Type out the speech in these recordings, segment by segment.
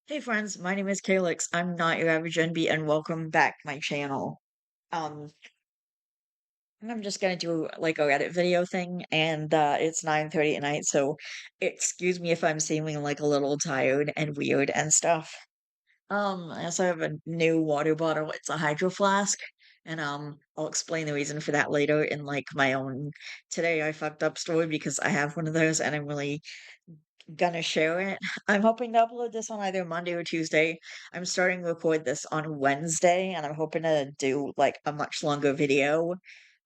Hey friends, my name is Calix. I'm not your average NB and welcome back to my channel. Um, and I'm just gonna do like a Reddit video thing and it's 9:30 at night, so excuse me if I'm seeming like a little tired and weird and stuff. I also have a new water bottle. It's a Hydro Flask, and I'll explain the reason for that later in like my own today I fucked up story because I have one of those and I'm really gonna share it. I'm hoping to upload this on either Monday or Tuesday. I'm starting to record this on Wednesday, and I'm hoping to do like a much longer video.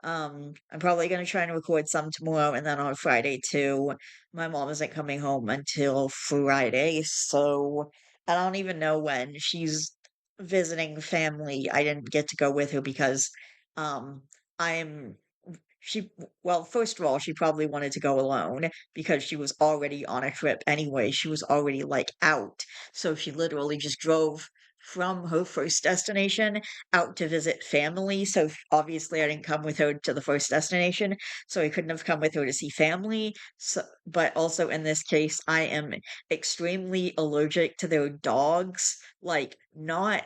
I'm probably gonna try and record some tomorrow and then on Friday too. My mom isn't coming home until Friday, so I don't even know when she's visiting family. I didn't get to go with her because um I'm she well, first of all, she probably wanted to go alone because she was already on a trip anyway. She was already like out. So she literally just drove from her first destination out to visit family. So obviously I didn't come with her to the first destination, so I couldn't have come with her to see family. So, but also in this case, I am extremely allergic to their dogs. Like not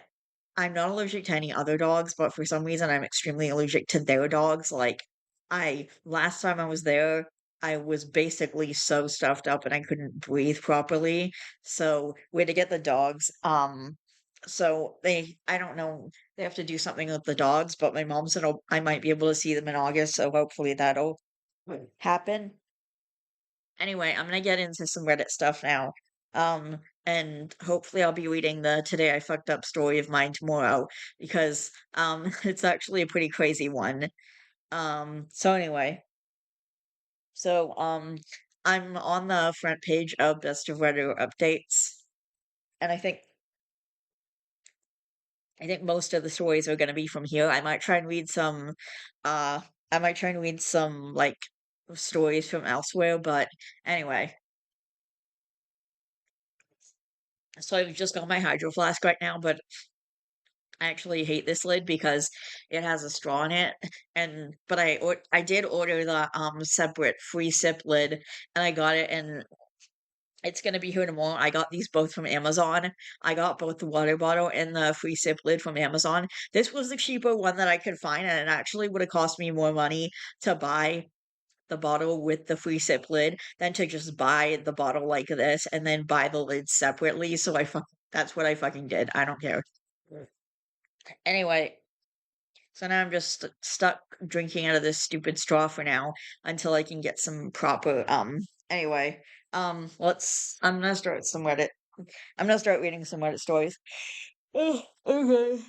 I'm not allergic to any other dogs, but for some reason I'm extremely allergic to their dogs. Like I last time I was there, I was basically so stuffed up and I couldn't breathe properly. So we had to get the dogs. So I don't know, they have to do something with the dogs, but my mom said I might be able to see them in August, so hopefully that'll happen. Anyway, I'm gonna get into some Reddit stuff now. And hopefully I'll be reading the Today I Fucked Up story of mine tomorrow because it's actually a pretty crazy one. So anyway, so I'm on the front page of Best of Reddit updates, and I think most of the stories are gonna be from here. Uh I might try and read some like stories from elsewhere, but anyway. So I've just got my Hydro Flask right now, but I actually hate this lid because it has a straw in it, and but I did order the separate free sip lid, and I got it, and it's gonna be here tomorrow. I got these both from Amazon. I got both the water bottle and the free sip lid from Amazon. This was the cheaper one that I could find, and it actually would have cost me more money to buy the bottle with the free sip lid than to just buy the bottle like this and then buy the lid separately. So that's what I fucking did. I don't care. Anyway, so now I'm just stuck drinking out of this stupid straw for now until I can get some proper anyway. I'm gonna start some Reddit. I'm gonna start reading some Reddit stories. Okay.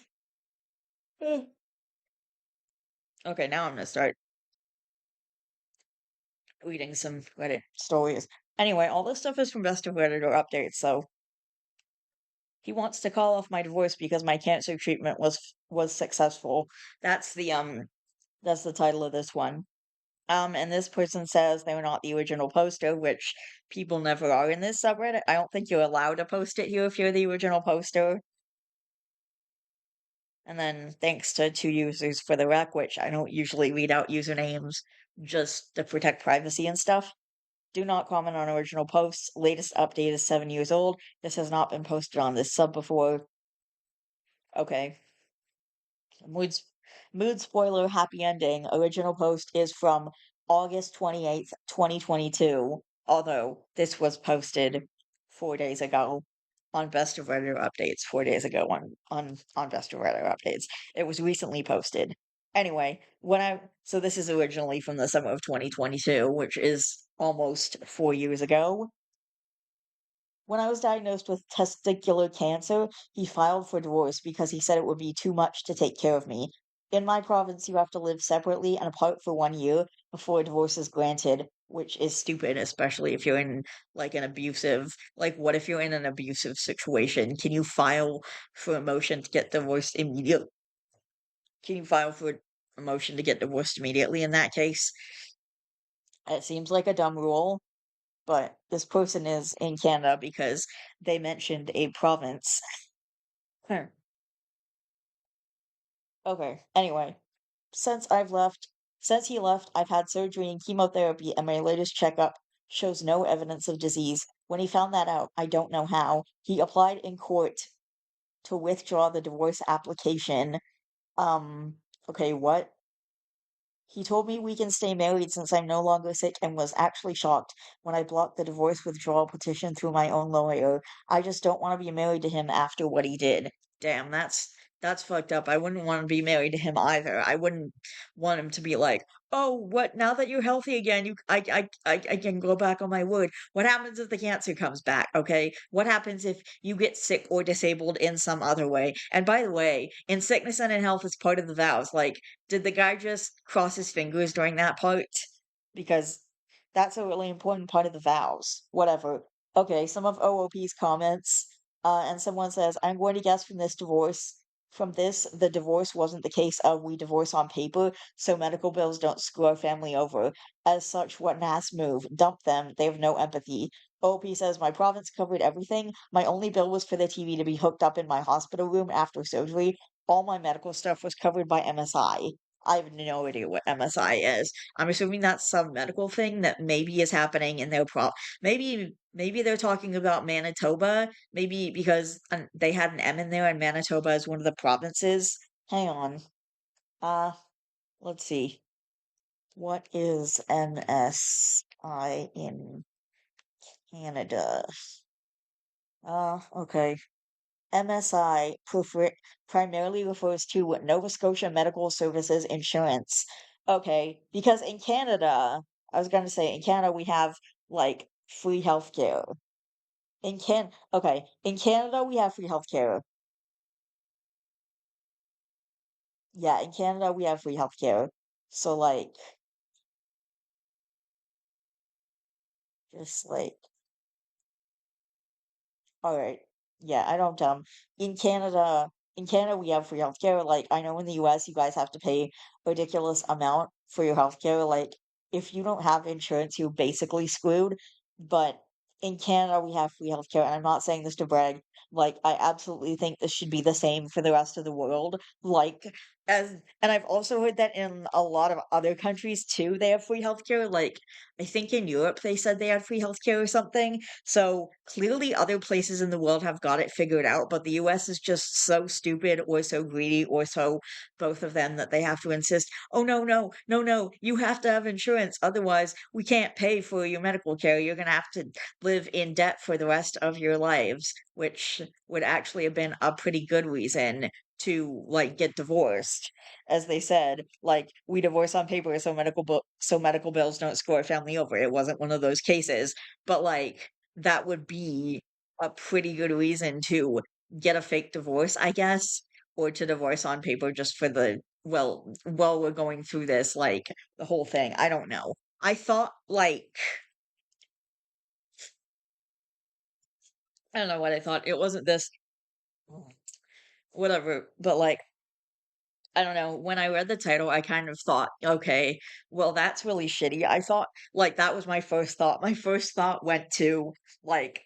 Okay, now I'm gonna start reading some Reddit stories. Anyway, all this stuff is from Best of Reddit or updates, so he wants to call off my divorce because my cancer treatment was successful. That's that's the title of this one. And this person says they were not the original poster, which people never are in this subreddit. I don't think you're allowed to post it here if you're the original poster. And then thanks to two users for the rec, which I don't usually read out usernames just to protect privacy and stuff. Do not comment on original posts. Latest update is 7 years old. This has not been posted on this sub before. Okay. Mood, mood spoiler, happy ending. Original post is from August 28th, 2022. Although this was posted 4 days ago on Best of Reddit updates. 4 days ago on Best of Reddit updates. It was recently posted. Anyway, so this is originally from the summer of 2022, which is almost 4 years ago. When I was diagnosed with testicular cancer, he filed for divorce because he said it would be too much to take care of me. In my province, you have to live separately and apart for 1 year before a divorce is granted, which is stupid, especially if you're in like an abusive, like what if you're in an abusive situation? Can you file for a motion to get divorced immediately? Can you file for a motion to get divorced immediately in that case? It seems like a dumb rule, but this person is in Canada because they mentioned a province. Hmm. Okay. Anyway, since I've left, since he left, I've had surgery and chemotherapy, and my latest checkup shows no evidence of disease. When he found that out, I don't know how, he applied in court to withdraw the divorce application. Um, okay, what? He told me we can stay married since I'm no longer sick and was actually shocked when I blocked the divorce withdrawal petition through my own lawyer. I just don't want to be married to him after what he did. Damn, that's fucked up. I wouldn't want to be married to him either. I wouldn't want him to be like, "Oh, what? Now that you're healthy again, I can go back on my word." What happens if the cancer comes back? Okay, what happens if you get sick or disabled in some other way? And by the way, in sickness and in health is part of the vows. Like, did the guy just cross his fingers during that part? Because that's a really important part of the vows. Whatever. Okay, some of OOP's comments, and someone says, I'm going to guess from this, the divorce wasn't the case of we divorce on paper, so medical bills don't screw our family over. As such, what an ass move. Dump them. They have no empathy. OP says, my province covered everything. My only bill was for the TV to be hooked up in my hospital room after surgery. All my medical stuff was covered by MSI. I have no idea what MSI is. I'm assuming that's some medical thing that maybe is happening in their maybe they're talking about Manitoba, maybe because they had an M in there and Manitoba is one of the provinces. Hang on. Uh, let's see. What is MSI in Canada? Okay. MSI primarily refers to Nova Scotia Medical Services Insurance. Okay, because in Canada, I was gonna say in Canada we have like free healthcare. In Canada we have free healthcare. Yeah, in Canada we have free healthcare. So like just like all right. Yeah, I don't in Canada we have free healthcare. Like I know in the US you guys have to pay a ridiculous amount for your healthcare. Like if you don't have insurance, you're basically screwed. But in Canada we have free healthcare, and I'm not saying this to brag. Like I absolutely think this should be the same for the rest of the world. Like as and I've also heard that in a lot of other countries too, they have free healthcare. Like I think in Europe they said they had free healthcare or something. So clearly, other places in the world have got it figured out, but the US is just so stupid or so greedy or so both of them that they have to insist, oh, no, no, no, no, you have to have insurance. Otherwise, we can't pay for your medical care. You're going to have to live in debt for the rest of your lives, which would actually have been a pretty good reason to like get divorced, as they said, like we divorce on paper so medical bills don't screw our family over. It wasn't one of those cases, but like that would be a pretty good reason to get a fake divorce, I guess, or to divorce on paper just for well, we're going through this, like the whole thing. I don't know. I thought like I don't know what I thought. It wasn't this whatever, but like I don't know. When I read the title, I kind of thought, okay, well, that's really shitty. I thought like that was my first thought. My first thought went to like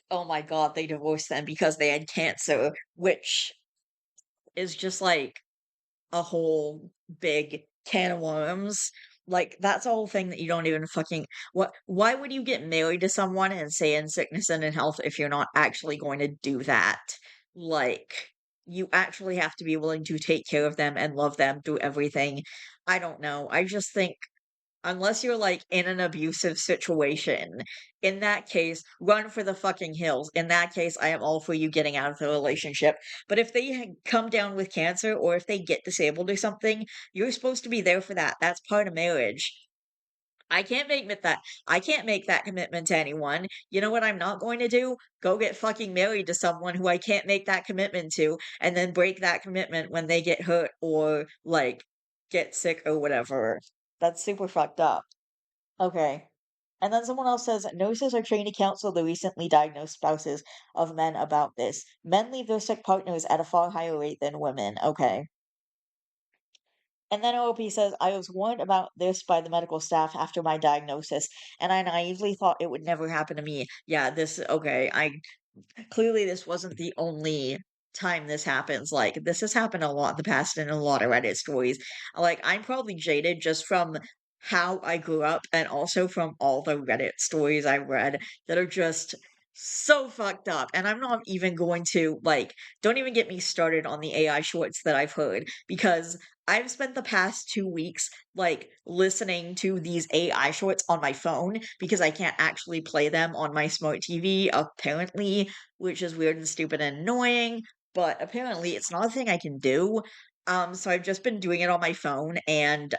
oh my god, they divorced them because they had cancer, which is just like a whole big can of worms. Like that's a whole thing that you don't even fucking why would you get married to someone and say in sickness and in health if you're not actually going to do that? Like you actually have to be willing to take care of them and love them through everything. I don't know. I just think unless you're, like, in an abusive situation, in that case, run for the fucking hills. In that case, I am all for you getting out of the relationship. But if they come down with cancer or if they get disabled or something, you're supposed to be there for that. That's part of marriage. I can't make that commitment to anyone. You know what I'm not going to do? Go get fucking married to someone who I can't make that commitment to and then break that commitment when they get hurt or, like, get sick or whatever. That's super fucked up. Okay. And then someone else says nurses are trained to counsel the recently diagnosed spouses of men about this. Men leave their sick partners at a far higher rate than women. Okay. And then OP says, I was warned about this by the medical staff after my diagnosis, and I naively thought it would never happen to me. Yeah, okay. I clearly this wasn't the only time this happens. Like, this has happened a lot in the past in a lot of Reddit stories. Like, I'm probably jaded just from how I grew up and also from all the Reddit stories I read that are just so fucked up. And I'm not even going to, like, don't even get me started on the AI shorts that I've heard because I've spent the past 2 weeks, like, listening to these AI shorts on my phone because I can't actually play them on my smart TV, apparently, which is weird and stupid and annoying. But apparently, it's not a thing I can do. So I've just been doing it on my phone, and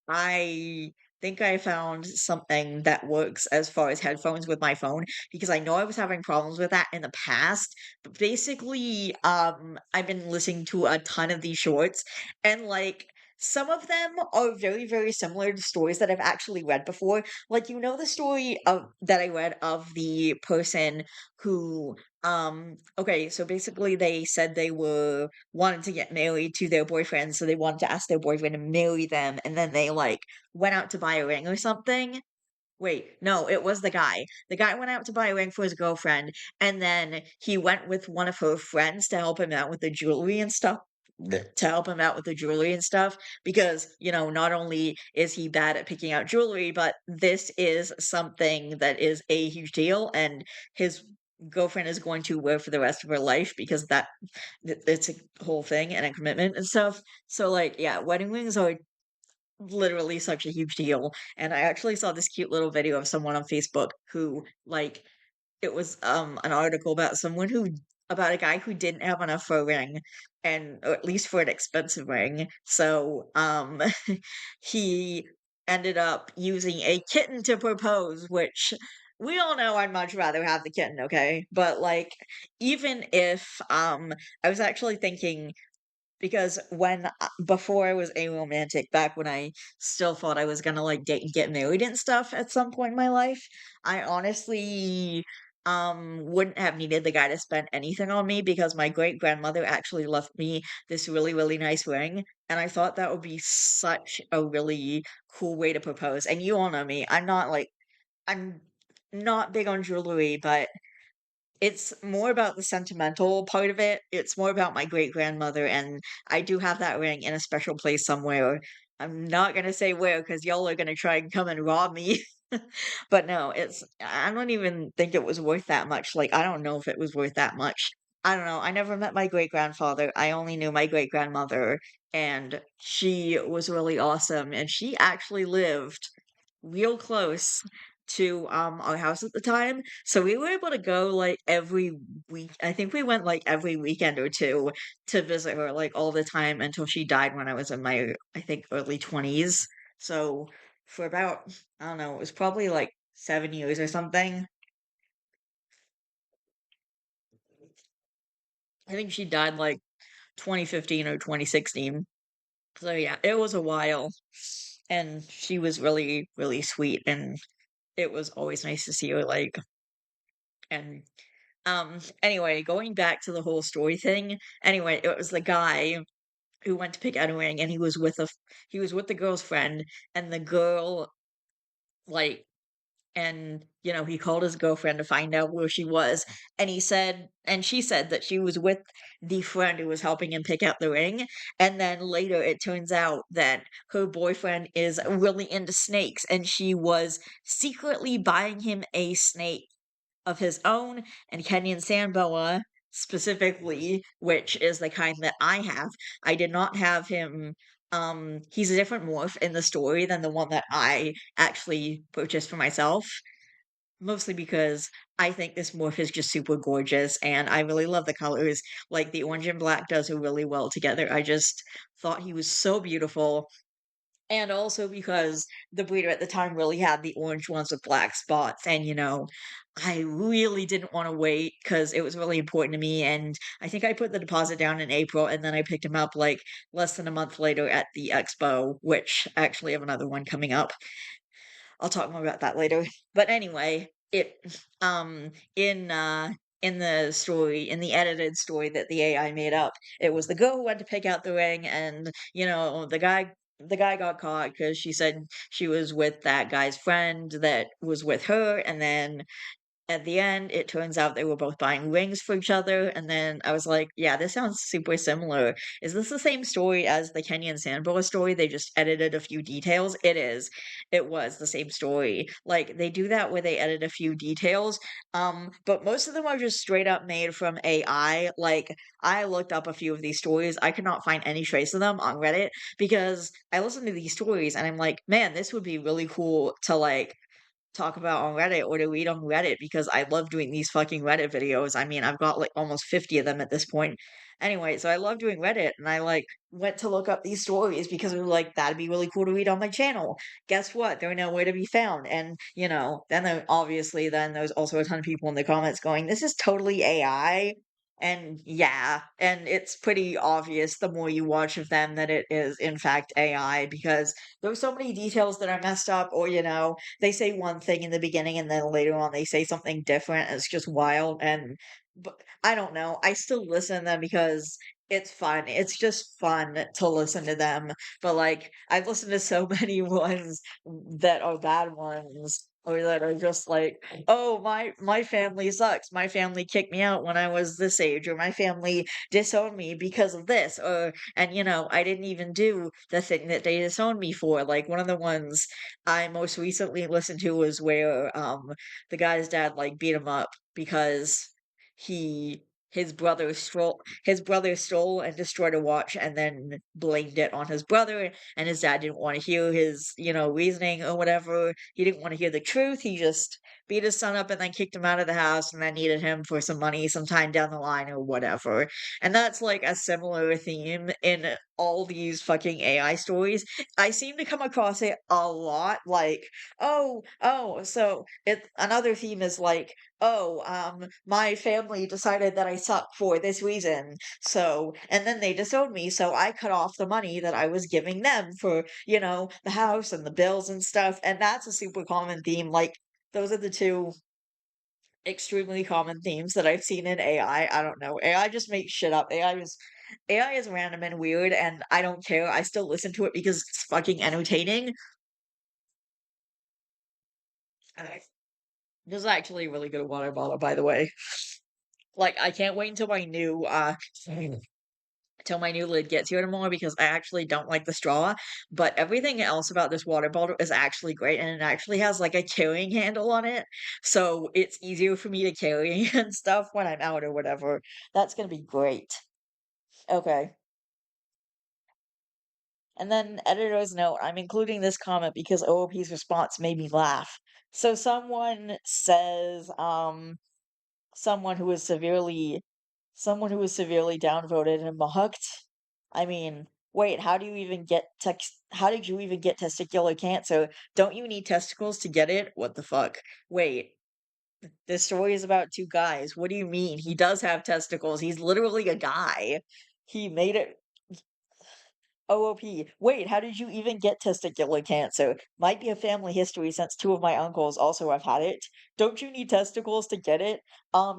I think I found something that works as far as headphones with my phone because I know I was having problems with that in the past. But basically, I've been listening to a ton of these shorts, and like some of them are very, very similar to stories that I've actually read before. Like, you know, the story of that I read of the person who okay, so basically they said they were wanted to get married to their boyfriend, so they wanted to ask their boyfriend to marry them, and then they like went out to buy a ring or something. Wait, no, it was the guy. The guy went out to buy a ring for his girlfriend, and then he went with one of her friends to help him out with the jewelry and stuff. To help him out with the jewelry and stuff, because, you know, not only is he bad at picking out jewelry, but this is something that is a huge deal, and his girlfriend is going to wear for the rest of her life because it's a whole thing and a commitment and stuff. So, like, yeah, wedding rings are literally such a huge deal, and I actually saw this cute little video of someone on Facebook who, like, it was, an article about someone who about a guy who didn't have enough for a ring, and or at least for an expensive ring, so, he ended up using a kitten to propose, which we all know I'd much rather have the kitten, okay? But, like, even if, I was actually thinking because before I was aromantic, back when I still thought I was gonna, like, date and get married and stuff at some point in my life, I honestly, wouldn't have needed the guy to spend anything on me because my great-grandmother actually left me this really, really nice ring, and I thought that would be such a really cool way to propose, and you all know me, I'm not big on jewelry, but it's more about the sentimental part of it. It's more about my great-grandmother, and I do have that ring in a special place somewhere. I'm not gonna say where because 'cause y'all are gonna try and come and rob me. But no, I don't even think it was worth that much, like, I don't know if it was worth that much. I don't know, I never met my great-grandfather, I only knew my great-grandmother, and she was really awesome, and she actually lived real close to, our house at the time, so we were able to go, like, every week I think we went, like, every weekend or 2 to visit her, like, all the time until she died when I was in my, I think, early 20s. So, for about, I don't know, it was probably, like, 7 years or something. I think she died, like, 2015 or 2016. So, yeah, it was a while, and she was really, really sweet, and it was always nice to see her, like and anyway, going back to the whole story thing, anyway, it was the guy who went to pick out a ring and he was with the girl's friend and the girl like and you know, he called his girlfriend to find out where she was and she said that she was with the friend who was helping him pick out the ring and then later it turns out that her boyfriend is really into snakes and she was secretly buying him a snake of his own and Kenyan sand boa specifically, which is the kind that I have. I did not have him. He's a different morph in the story than the one that I actually purchased for myself. Mostly because I think this morph is just super gorgeous and I really love the colors. Like the orange and black does it really well together. I just thought he was so beautiful and also because the breeder at the time really had the orange ones with black spots, and, you know, I really didn't wanna wait because it was really important to me, and I think I put the deposit down in April, and then I picked him up, like, less than a month later at the expo, which I actually have another one coming up. I'll talk more about that later. But anyway, in the story, in the edited story that the AI made up, it was the girl who went to pick out the ring and, you know, the guy got caught because she said she was with that guy's friend that was with her, and then At the end, it turns out they were both buying rings for each other, and then I was like, "Yeah, this sounds super similar. Is this the same story as the Kenny and Sandboa story? They just edited a few details?" It is. It was the same story. Like, they do that where they edit a few details, but most of them are just straight up made from AI. Like, I looked up a few of these stories. I could not find any trace of them on Reddit because I listened to these stories and I'm like, "Man, this would be really cool to, like, talk about on Reddit or to read on Reddit because I love doing these fucking Reddit videos. I mean, I've got like almost 50 of them at this point. Anyway, so I love doing Reddit and I like went to look up these stories because we were like, that'd be really cool to read on my channel. Guess what? They're nowhere to be found. And, then obviously then there's also a ton of people in the comments going, this is totally AI. And yeah, and it's pretty obvious the more you watch of them that it is in fact AI because there's so many details that are messed up or, they say one thing in the beginning and then later on they say something different. It's just wild. And but I don't know. I still listen to them because it's fun. It's just fun to listen to them. But like I've listened to so many ones that are bad ones. Or that are just like, oh, my family sucks. My family kicked me out when I was this age, or my family disowned me because of this, or and I didn't even do the thing that they disowned me for. Like one of the ones I most recently listened to was where the guy's dad like beat him up because he his brother stole and destroyed a watch and then blamed it on his brother, and his dad didn't want to hear his reasoning or whatever. He didn't want to hear the truth. He just beat his son up and then kicked him out of the house and then needed him for some money sometime down the line or whatever. And that's like a similar theme in all these fucking AI stories. I seem to come across it a lot, like, so another theme is like, my family decided that I suck for this reason. So, and then they disowned me, so I cut off the money that I was giving them for, the house and the bills and stuff. And that's a super common theme. Like, those are the two extremely common themes that I've seen in AI. I don't know. AI just makes shit up. AI is random and weird, and I don't care. I still listen to it because it's fucking entertaining. Uh, This is actually a really good water bottle, by the way. Like, I can't wait until my new lid gets here tomorrow because I actually don't like the straw. But everything else about this water bottle is actually great, and it actually has like a carrying handle on it, so it's easier for me to carry and stuff when I'm out or whatever. That's gonna be great. Okay. And then editor's note, I'm including this comment because OOP's response made me laugh. So someone who was severely downvoted and mocked. I mean, wait, how did you even get testicular cancer? Don't you need testicles to get it? What the fuck? Wait, this story is about two guys. What do you mean? He does have testicles. He's literally a guy. He made it OOP. Wait, how did you even get testicular cancer? Might be a family history since two of my uncles also have had it. Don't you need testicles to get it?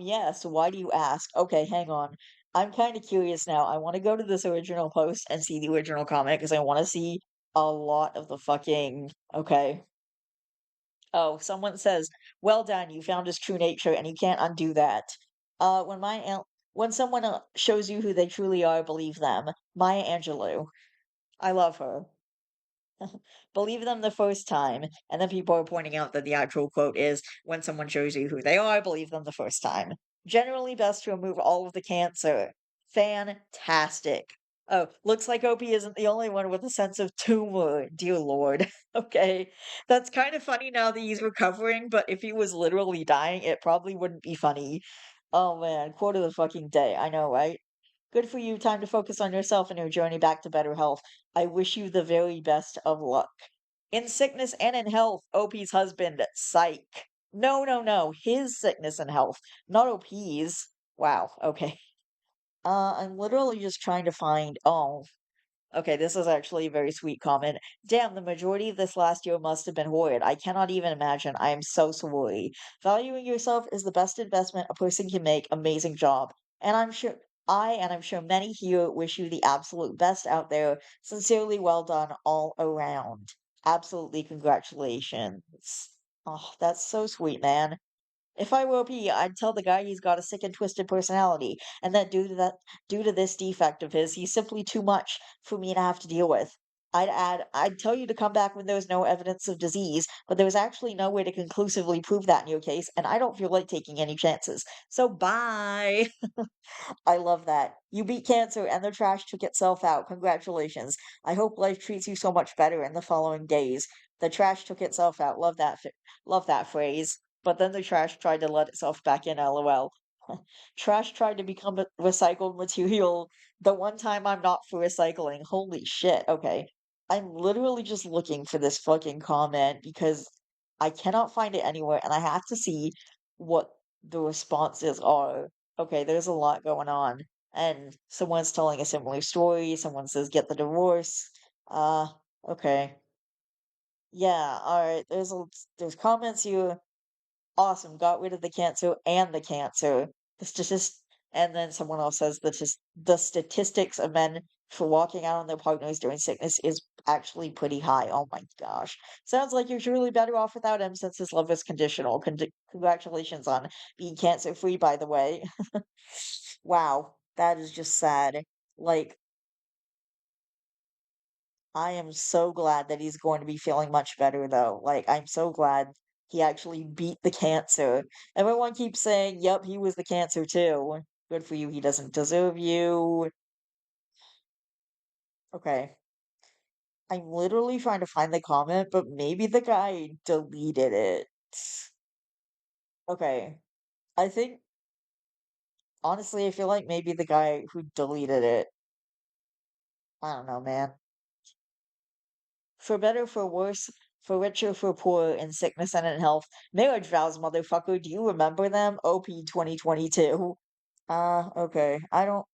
Yes. Why do you ask? Okay, hang on. I'm kind of curious now. I want to go to this original post and see the original comment because I want to see a lot of the fucking. Okay. Oh, someone says, "Well done, you found his true nature, and you can't undo that." When someone shows you who they truly are, believe them. Maya Angelou. I love her. Believe them the first time. And then people are pointing out that the actual quote is when someone shows you who they are, believe them the first time. Generally best to remove all of the cancer. Fantastic. Oh, looks like Opie isn't the only one with a sense of tumor, dear Lord. Okay. That's kind of funny now that he's recovering, but if he was literally dying, it probably wouldn't be funny. Oh man, quote of the fucking day. I know, right? Good for you. Time to focus on yourself and your journey back to better health. I wish you the very best of luck. In sickness and in health, OP's husband, psych. No, no, no. His sickness and health, not OP's. Wow, okay. I'm literally just trying to find. Oh, okay, this is actually a very sweet comment. Damn, the majority of this last year must have been horrid. I cannot even imagine. I am so sorry. Valuing yourself is the best investment a person can make. Amazing job. And I'm sure many here wish you the absolute best out there. Sincerely well done all around. Absolutely congratulations. Oh, that's so sweet, man. If I were OP, I'd tell the guy he's got a sick and twisted personality, and that due to this defect of his, he's simply too much for me to have to deal with. I'd tell you to come back when there was no evidence of disease, but there was actually no way to conclusively prove that in your case, and I don't feel like taking any chances. So bye. I love that. You beat cancer and the trash took itself out. Congratulations. I hope life treats you so much better in the following days. The trash took itself out. Love that phrase. But then the trash tried to let itself back in, lol. Trash tried to become a recycled material the one time I'm not for recycling. Holy shit. Okay. I'm literally just looking for this fucking comment because I cannot find it anywhere and I have to see what the responses are. Okay, there's a lot going on. And someone's telling a similar story. Someone says, get the divorce. Uh, okay. Yeah, alright. There's comments here. Awesome, got rid of the cancer and the cancer. The statist and then someone else says that just the statistics of men for walking out on their partners during sickness is actually pretty high. Oh my gosh. Sounds like you're truly better off without him since his love is conditional. Congratulations on being cancer free, by the way. Wow, that is just sad. Like, I am so glad that he's going to be feeling much better though. Like, I'm so glad he actually beat the cancer. Everyone keeps saying, "Yep, he was the cancer too." Good for you. He doesn't deserve you. Okay. I'm literally trying to find the comment, but maybe the guy deleted it. Okay. I think, honestly, I feel like maybe the guy who deleted it, I don't know, man. For better, for worse, for richer, for poorer, in sickness and in health. Marriage vows, motherfucker. Do you remember them? OP 2022. Okay. I don't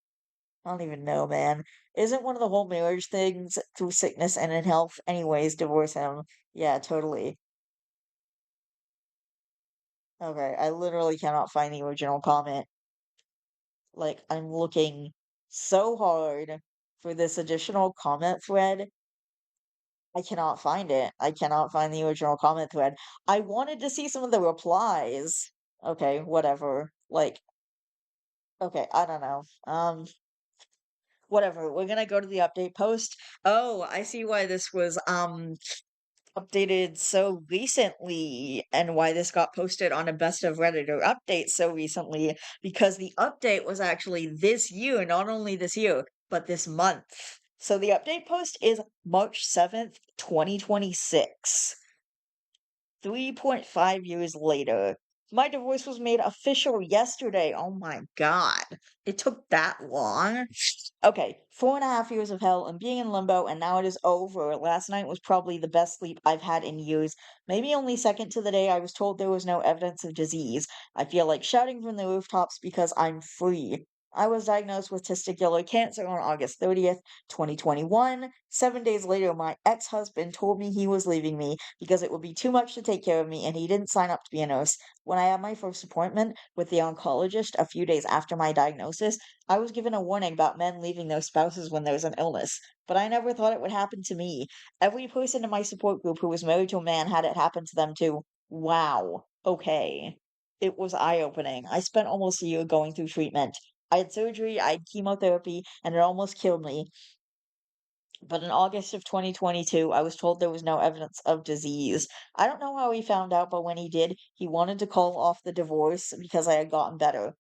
even know, man. Isn't one of the whole marriage things through sickness and in health? Anyways, divorce him. Yeah, totally. Okay, I literally cannot find the original comment. Like, I'm looking so hard for this additional comment thread. I cannot find it. I cannot find the original comment thread. I wanted to see some of the replies. Okay, whatever. Like, okay, I don't know. Whatever. We're gonna go to the update post. Oh, I see why this was updated so recently and why this got posted on a best of Redditor update so recently because the update was actually this year, not only this year, but this month. So the update post is March 7th, 2026. 3.5 years later. My divorce was made official yesterday. Oh my God. It took that long? Okay, 4.5 years of hell and being in limbo, and now it is over. Last night was probably the best sleep I've had in years. Maybe only second to the day I was told there was no evidence of disease. I feel like shouting from the rooftops because I'm free. I was diagnosed with testicular cancer on August 30th, 2021. 7 days later, my ex husband told me he was leaving me because it would be too much to take care of me and he didn't sign up to be a nurse. When I had my first appointment with the oncologist a few days after my diagnosis, I was given a warning about men leaving their spouses when there's an illness, but I never thought it would happen to me. Every person in my support group who was married to a man had it happen to them too. Wow. Okay. It was eye-opening. I spent almost a year going through treatment. I had surgery, I had chemotherapy, and it almost killed me. But in August of 2022, I was told there was no evidence of disease. I don't know how he found out, but when he did, he wanted to call off the divorce because I had gotten better.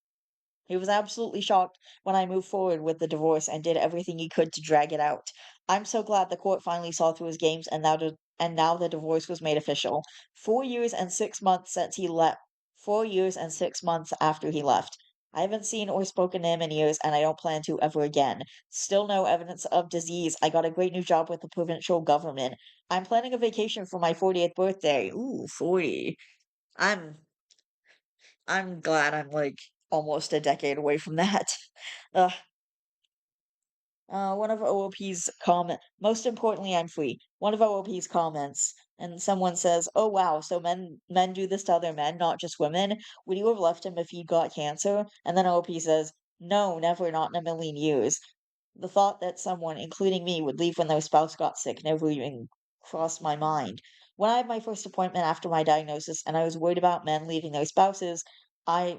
He was absolutely shocked when I moved forward with the divorce and did everything he could to drag it out. I'm so glad the court finally saw through his games and now the divorce was made official. 4 years and 6 months since he left. 4 years and 6 months after he left. I haven't seen or spoken to him in years, and I don't plan to ever again. Still no evidence of disease. I got a great new job with the provincial government. I'm planning a vacation for my 40th birthday. Ooh, 40. I'm I'm glad I'm like almost a decade away from that. Uh, one of OOP's comment. Most importantly, I'm free. One of OOP's comments, and someone says, "Oh wow, so men do this to other men, not just women. Would you have left him if he'd got cancer?" And then OOP says, "No, never, not in a million years." The thought that someone, including me, would leave when their spouse got sick never even crossed my mind. When I had my first appointment after my diagnosis and I was worried about men leaving their spouses, I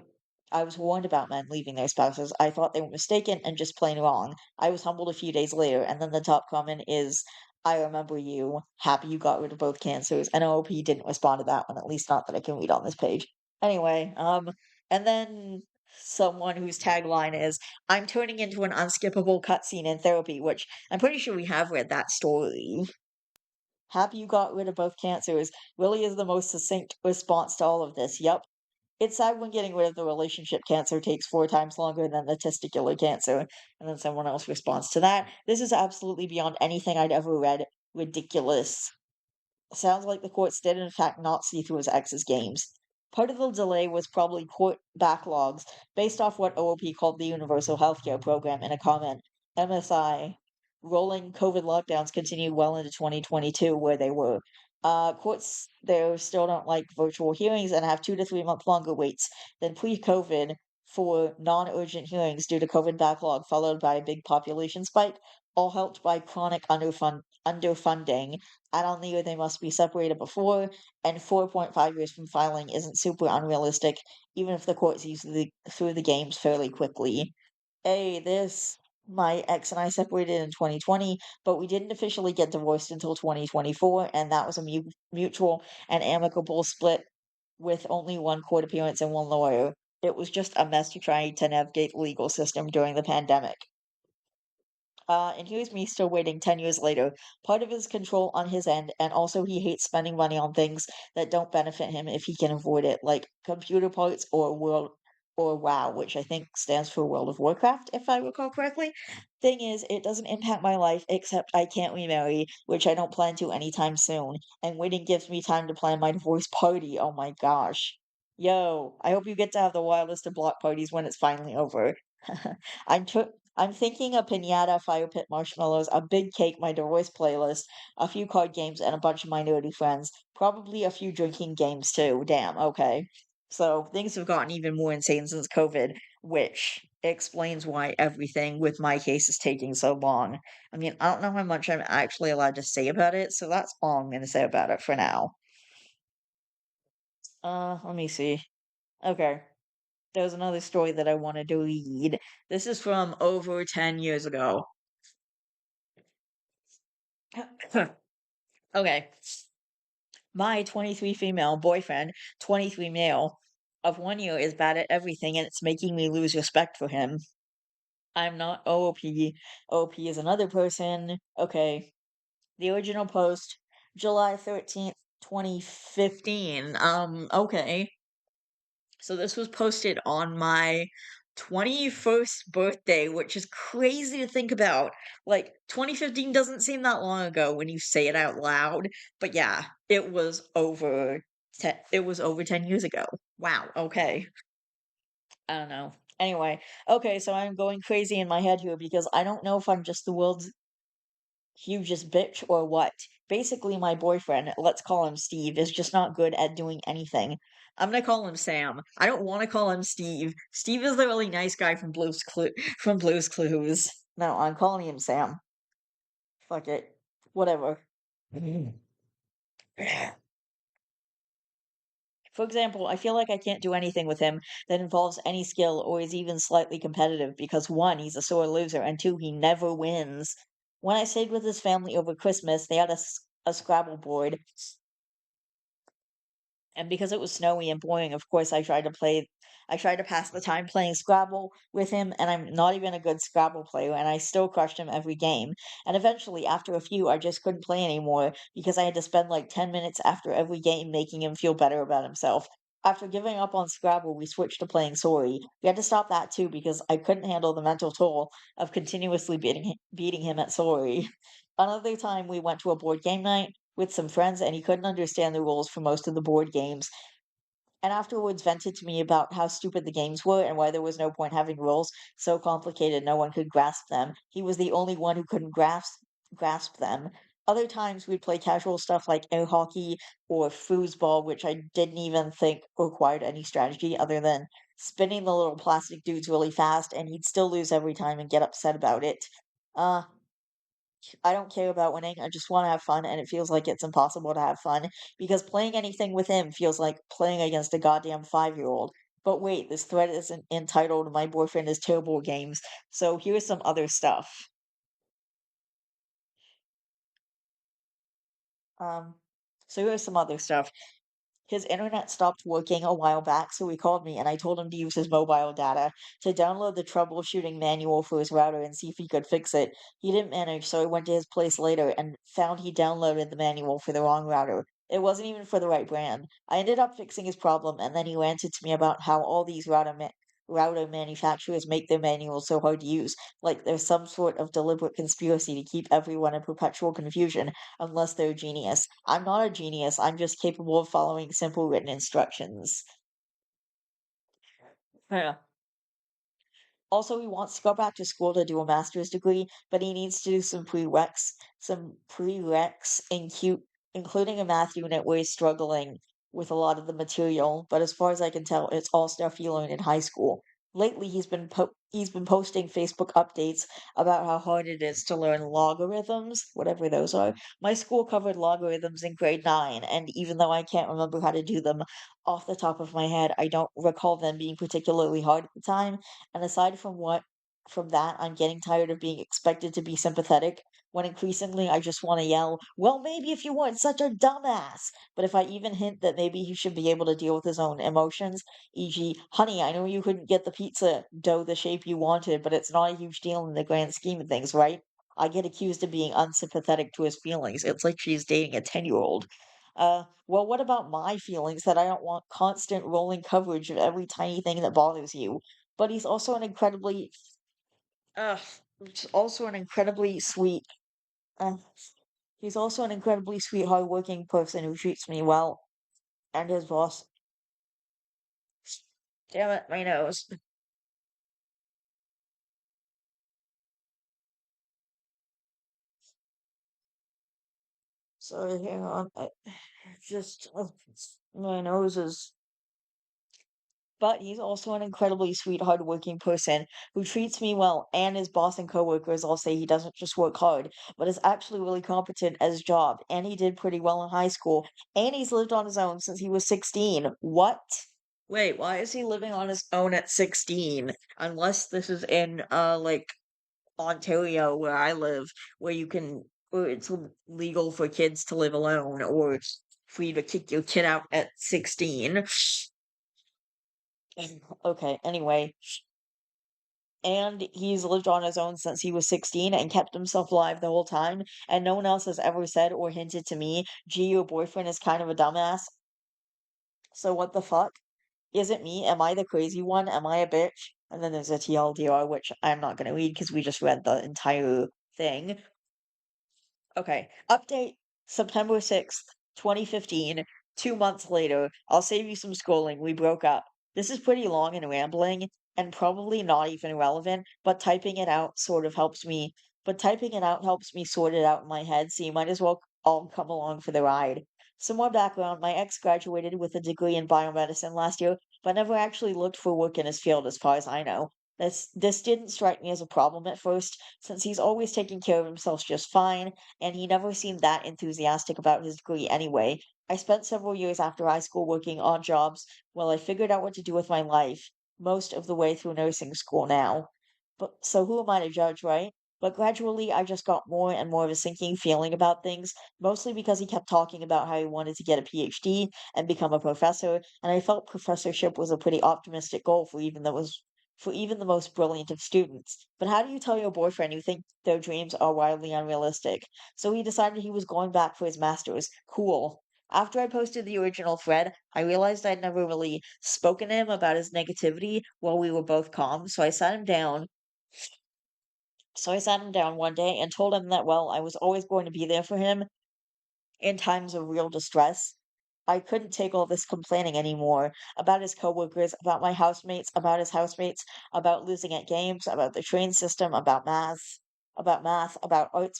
I was warned about men leaving their spouses. I thought they were mistaken and just plain wrong. I was humbled a few days later, and then the top comment is, I remember you. Happy you got rid of both cancers. And OOP didn't respond to that one, at least not that I can read on this page. Anyway, and then someone whose tagline is, I'm turning into an unskippable cutscene in therapy, which I'm pretty sure we have read that story. Happy you got rid of both cancers really is the most succinct response to all of this. Yep. It's sad when getting rid of the relationship cancer takes 4 times longer than the testicular cancer. And then someone else responds to that. This is absolutely beyond anything I'd ever read. Ridiculous. Sounds like the courts did in fact not see through his ex's games. Part of the delay was probably court backlogs, based off what OOP called the Universal Healthcare Program in a comment. MSI, rolling COVID lockdowns continued well into 2022, where they were. Courts there still don't like virtual hearings and have 2 to 3 month longer waits than pre-COVID for non-urgent hearings due to COVID backlog, followed by a big population spike, all helped by chronic underfunding. I don't think they must be separated before, and 4.5 years from filing isn't super unrealistic, even if the court sees through the games fairly quickly. Hey, my ex and I separated in 2020, but we didn't officially get divorced until 2024, and that was a mutual and amicable split with only one court appearance and one lawyer. It was just a mess to try to navigate the legal system during the pandemic. And here's me still waiting 10 years later. Part of his control on his end, and also he hates spending money on things that don't benefit him if he can avoid it, like computer parts or WoW, which I think stands for World of Warcraft, if I recall correctly. Thing is, it doesn't impact my life, except I can't remarry, which I don't plan to anytime soon. And waiting gives me time to plan my divorce party. Oh my gosh. Yo, I hope you get to have the wildest of block parties when it's finally over. I'm tr- I'm thinking a pinata, fire pit marshmallows, a big cake, my divorce playlist, a few card games, and a bunch of my nerdy friends. Probably a few drinking games too. Damn, okay. So things have gotten even more insane since COVID, which explains why everything with my case is taking so long. I mean, I don't know how much I'm actually allowed to say about it, so that's all I'm going to say about it for now. Let me see. Okay. There's another story that I wanted to read. This is from over 10 years ago. Okay. My 23 female boyfriend, 23 male, of 1 year is bad at everything and it's making me lose respect for him. I'm not OOP. OOP is another person. Okay. The original post, July 13th, 2015. Okay. So this was posted on my 21st birthday, which is crazy to think about. Like 2015 doesn't seem that long ago when you say it out loud, but yeah, it was over 10 years ago. Wow, okay. I don't know. Anyway, okay, so I'm going crazy in my head here because I don't know if I'm just the world's hugest bitch or what. Basically, my boyfriend, let's call him Steve, is just not good at doing anything. I'm gonna call him Sam. I don't want to call him Steve. Steve is the really nice guy from Blue's Clues. No, I'm calling him Sam. Fuck it. Whatever. For example, I feel like I can't do anything with him that involves any skill or is even slightly competitive because one, he's a sore loser, and two, he never wins. When I stayed with his family over Christmas, they had a Scrabble board, and because it was snowy and boring, of course, I tried to pass the time playing Scrabble with him, and I'm not even a good Scrabble player, and I still crushed him every game. And eventually, after a few, I just couldn't play anymore because I had to spend like 10 minutes after every game making him feel better about himself. After giving up on Scrabble, we switched to playing Sorry. We had to stop that too because I couldn't handle the mental toll of continuously beating him at Sorry. Another time, we went to a board game night with some friends, and he couldn't understand the rules for most of the board games, and afterwards vented to me about how stupid the games were and why there was no point having rules so complicated no one could grasp them. He was the only one who couldn't grasp them. Other times we'd play casual stuff like air hockey or foosball, which I didn't even think required any strategy other than spinning the little plastic dudes really fast, and he'd still lose every time and get upset about it. Uh, I don't care about winning. I just want to have fun, and it feels like it's impossible to have fun because playing anything with him feels like playing against a goddamn 5-year-old. But wait, this thread isn't entitled "My Boyfriend is Terrible at Games," so here's some other stuff. Um, so here's some other stuff. His internet stopped working a while back, so he called me and I told him to use his mobile data to download the troubleshooting manual for his router and see if he could fix it. He didn't manage, so I went to his place later and found he downloaded the manual for the wrong router. It wasn't even for the right brand. I ended up fixing his problem, and then he ranted to me about how all these router manufacturers make their manuals so hard to use, like there's some sort of deliberate conspiracy to keep everyone in perpetual confusion unless they're a genius. I'm not a genius. I'm just capable of following simple written instructions. Yeah. Also, he wants to go back to school to do a master's degree, but he needs to do some prereqs including a math unit where he's struggling with a lot of the material. But as far as I can tell, it's all stuff he learned in high school. Lately, he's been posting Facebook updates about how hard it is to learn logarithms, whatever those are. My school covered logarithms in grade 9, and even though I can't remember how to do them off the top of my head, I don't recall them being particularly hard at the time. And aside from that, I'm getting tired of being expected to be sympathetic when increasingly I just want to yell, "Well, maybe if you weren't such a dumbass." But if I even hint that maybe he should be able to deal with his own emotions, e.g., "Honey, I know you couldn't get the pizza dough the shape you wanted, but it's not a huge deal in the grand scheme of things, right?" I get accused of being unsympathetic to his feelings. It's like she's dating a 10-year-old. Well, what about my feelings that I don't want constant rolling coverage of every tiny thing that bothers you? But uh, he's also an incredibly sweet, uh, he's also an incredibly sweet, hardworking person who treats me well. And his boss, damn it, my nose. So hang on, my nose is. But he's also an incredibly sweet, hardworking person who treats me well, and his boss and coworkers all say he doesn't just work hard, but is actually really competent at his job, and he did pretty well in high school, and he's lived on his own since he was 16. What? Wait, why is he living on his own at 16? Unless this is in, like, Ontario, where I live, where it's legal for kids to live alone, or for you to kick your kid out at 16. Okay, anyway, and he's lived on his own since he was 16 and kept himself alive the whole time, and no one else has ever said or hinted to me, "Gee, your boyfriend is kind of a dumbass." So what the fuck? Is it me? Am I the crazy one? Am I a bitch? And then there's a TLDR, which I'm not gonna read because we just read the entire thing. Okay. Update September 6th, 2015. 2 months later. I'll save you some scrolling. We broke up. This is pretty long and rambling and probably not even relevant, but typing it out helps me sort it out in my head, so you might as well all come along for the ride. Some more background. My ex graduated with a degree in biomedicine last year, but never actually looked for work in his field as far as I know. This didn't strike me as a problem at first, since he's always taking care of himself just fine and he never seemed that enthusiastic about his degree anyway. I spent several years after high school working odd jobs while I figured out what to do with my life, most of the way through nursing school now. But so who am I to judge, right? But gradually, I just got more and more of a sinking feeling about things, mostly because he kept talking about how he wanted to get a PhD and become a professor, and I felt professorship was a pretty optimistic goal for even the most brilliant of students. But how do you tell your boyfriend you think their dreams are wildly unrealistic? So he decided he was going back for his master's. Cool. After I posted the original thread, I realized I'd never really spoken to him about his negativity while we were both calm, so I sat him down one day and told him that, well, I was always going to be there for him in times of real distress. I couldn't take all this complaining anymore about his coworkers, about his housemates, about losing at games, about the train system, about arts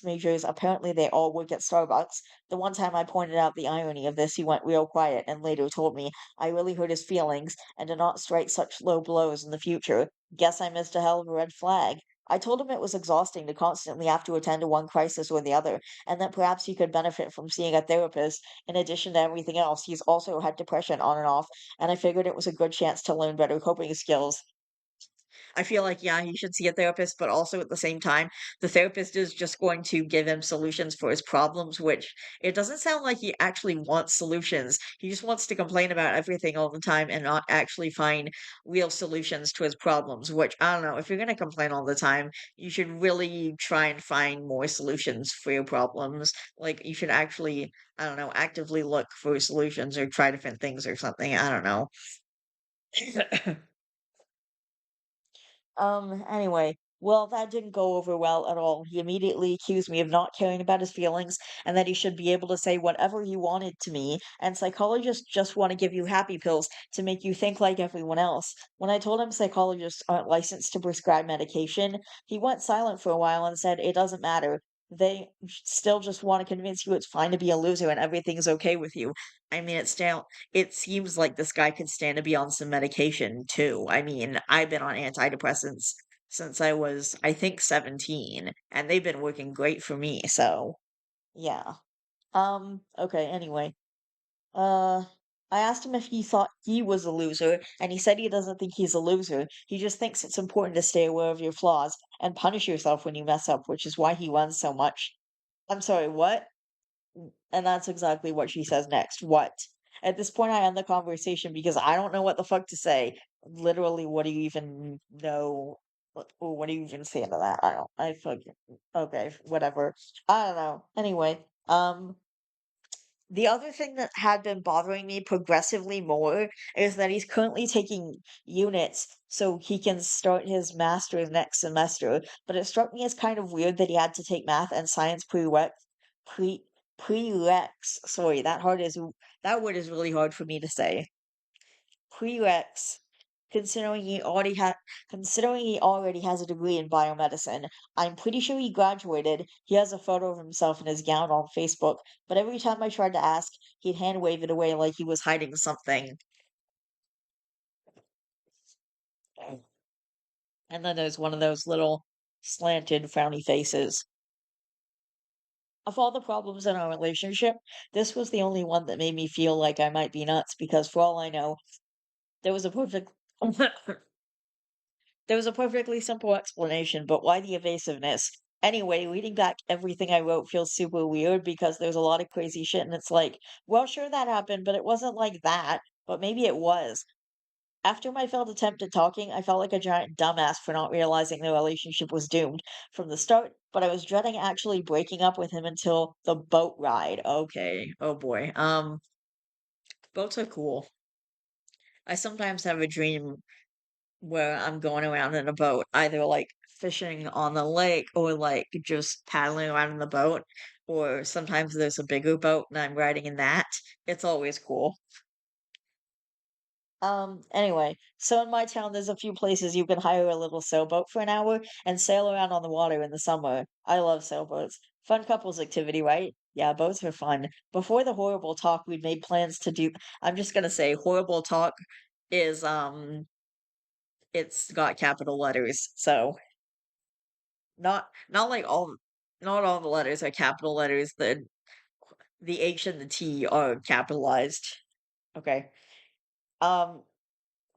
majors. Apparently, they all work at Starbucks. The one time I pointed out the irony of this, he went real quiet and later told me I really hurt his feelings and to not strike such low blows in the future. Guess I missed a hell of a red flag. I told him it was exhausting to constantly have to attend to one crisis or the other, and that perhaps he could benefit from seeing a therapist. In addition to everything else, he's also had depression on and off, and I figured it was a good chance to learn better coping skills. I feel like, yeah, he should see a therapist, but also at the same time, the therapist is just going to give him solutions for his problems, which it doesn't sound like he actually wants solutions. He just wants to complain about everything all the time and not actually find real solutions to his problems, which I don't know. If you're going to complain all the time, you should really try and find more solutions for your problems. Like, you should actually, I don't know, actively look for solutions or try different things or something. I don't know. Anyway, well, that didn't go over well at all. He immediately accused me of not caring about his feelings and that he should be able to say whatever he wanted to me, and psychologists just want to give you happy pills to make you think like everyone else. When I told him psychologists aren't licensed to prescribe medication, he went silent for a while and said it doesn't matter. Still just want to convince you it's fine to be a loser and everything's okay with you. I mean, it seems like this guy could stand to be on some medication too. I mean, I've been on antidepressants since I was, I think, 17, and they've been working great for me, so yeah. Okay, anyway. Uh, I asked him if he thought he was a loser, and he said he doesn't think he's a loser. He just thinks it's important to stay aware of your flaws and punish yourself when you mess up, which is why he runs so much. I'm sorry, what? And that's exactly what she says next. What? At this point, I end the conversation because I don't know what the fuck to say. Literally, what do you even know? What do you even say to that? I don't. I fucking okay, whatever. I don't know. Anyway, the other thing that had been bothering me progressively more is that he's currently taking units so he can start his master's next semester. But it struck me as kind of weird that he had to take math and science pre prereqs. Sorry, that word is really hard for me to say. Prereqs, considering considering he already has a degree in biomedicine. I'm pretty sure he graduated. He has a photo of himself in his gown on Facebook, but every time I tried to ask, he'd hand wave it away like he was hiding something. And then there's one of those little slanted frowny faces. Of all the problems in our relationship, this was the only one that made me feel like I might be nuts because for all I know, there was a perfect there was a perfectly simple explanation, but why the evasiveness? Anyway, reading back everything I wrote feels super weird because there's a lot of crazy shit, and it's like, well, sure that happened, but it wasn't like that. But maybe it was. After my failed attempt at talking, I felt like a giant dumbass for not realizing the relationship was doomed from the start, but I was dreading actually breaking up with him until the boat ride. Okay. Oh boy. Boats are cool. I sometimes have a dream where I'm going around in a boat, either like fishing on the lake or like just paddling around in the boat, or sometimes there's a bigger boat and I'm riding in that. It's always cool. Anyway, so in my town, there's a few places you can hire a little sailboat for an hour and sail around on the water in the summer. I love sailboats. Fun couples activity, right? Yeah, boats are fun. Before the horrible talk, we'd made plans to do, I'm just gonna say horrible talk is, it's got capital letters, so not like not all the letters are capital letters, the H and the T are capitalized. Okay. Um,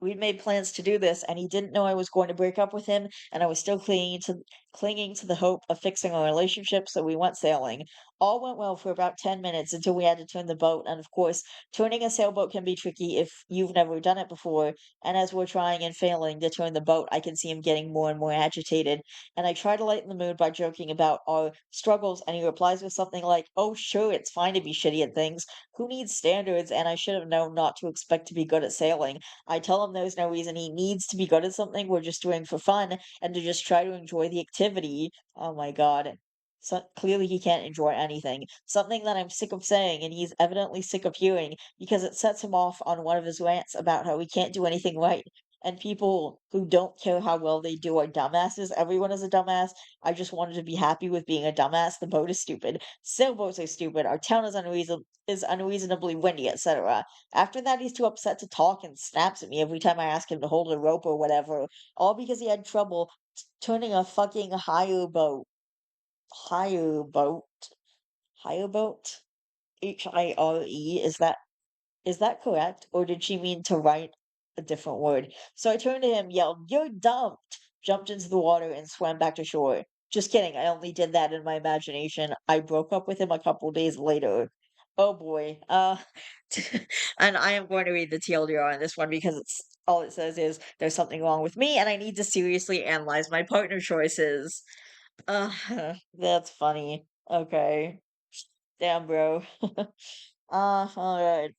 we'd made plans to do this, and he didn't know I was going to break up with him, and I was still clinging to the hope of fixing our relationship, so we went sailing. All went well for about 10 minutes until we had to turn the boat, and of course, turning a sailboat can be tricky if you've never done it before. And as we're trying and failing to turn the boat, I can see him getting more and more agitated. And I try to lighten the mood by joking about our struggles, and he replies with something like, "Oh, sure, it's fine to be shitty at things. Who needs standards? And I should have known not to expect to be good at sailing." I tell him there's no reason he needs to be good at something we're just doing for fun and to just try to enjoy the activity. Oh my god. So clearly he can't enjoy anything. Something that I'm sick of saying and he's evidently sick of hearing because it sets him off on one of his rants about how he can't do anything right. And people who don't care how well they do are dumbasses. Everyone is a dumbass. I just wanted to be happy with being a dumbass. The boat is stupid. Sailboats are stupid. Our town is unreasonably windy, etc. After that, he's too upset to talk and snaps at me every time I ask him to hold a rope or whatever, all because he had trouble turning a fucking hire boat, hire boat, HIRE, is that correct? Or did she mean to write a different word? So I turned to him, yelled, "You're dumped!" Jumped into the water and swam back to shore. Just kidding, I only did that in my imagination. I broke up with him a couple days later. Oh boy. And I am going to read the TLDR on this one because it's all it says is there's something wrong with me and I need to seriously analyze my partner choices. Uh, that's funny. Okay. Damn, bro. Alright.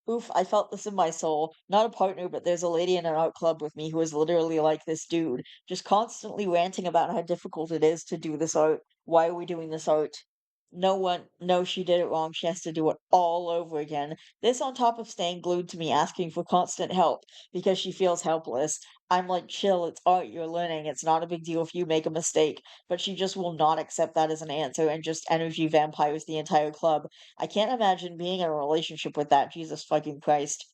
Oof, I felt this in my soul. Not a partner, but there's a lady in an art club with me who is literally like this dude, just constantly ranting about how difficult it is to do this art. Why are we doing this art? No, she did it wrong. She has to do it all over again. This on top of staying glued to me asking for constant help because she feels helpless. I'm like, chill, it's art, you're learning. It's not a big deal if you make a mistake. But she just will not accept that as an answer and just energy vampires the entire club. I can't imagine being in a relationship with that. Jesus fucking Christ.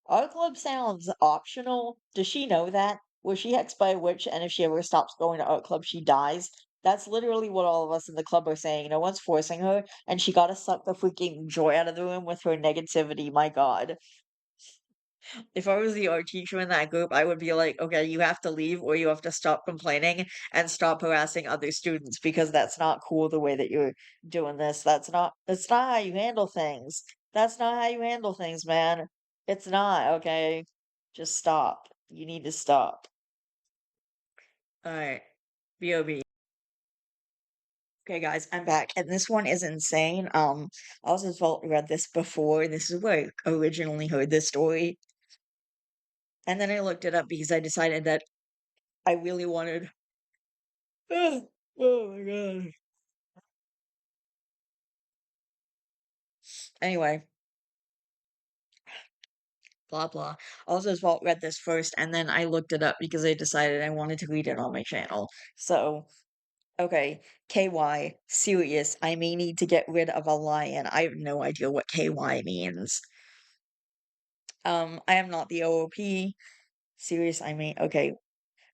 Our club sounds optional. Does she know that? Was she hexed by a witch, and if she ever stops going to art club, she dies? That's literally what all of us in the club are saying. No one's forcing her, and she gotta suck the freaking joy out of the room with her negativity. My God. If I was the art teacher in that group, I would be like, okay, you have to leave or you have to stop complaining and stop harassing other students because that's not cool the way that you're doing this. That's not how you handle things. That's not how you handle things, man. It's not, okay? Just stop. You need to stop. All right. BOB. Okay, guys, I'm back, and this one is insane. I also felt read this before. This is where I originally heard this story, and then I looked it up because I decided that I really wanted. Oh my god. Anyway, blah blah. Also, Vault read this first, and then I looked it up because I decided I wanted to read it on my channel. So, okay, KY, serious. I may need to get rid of a lion. I have no idea what KY means. I am not the OOP. Serious, I mean, okay.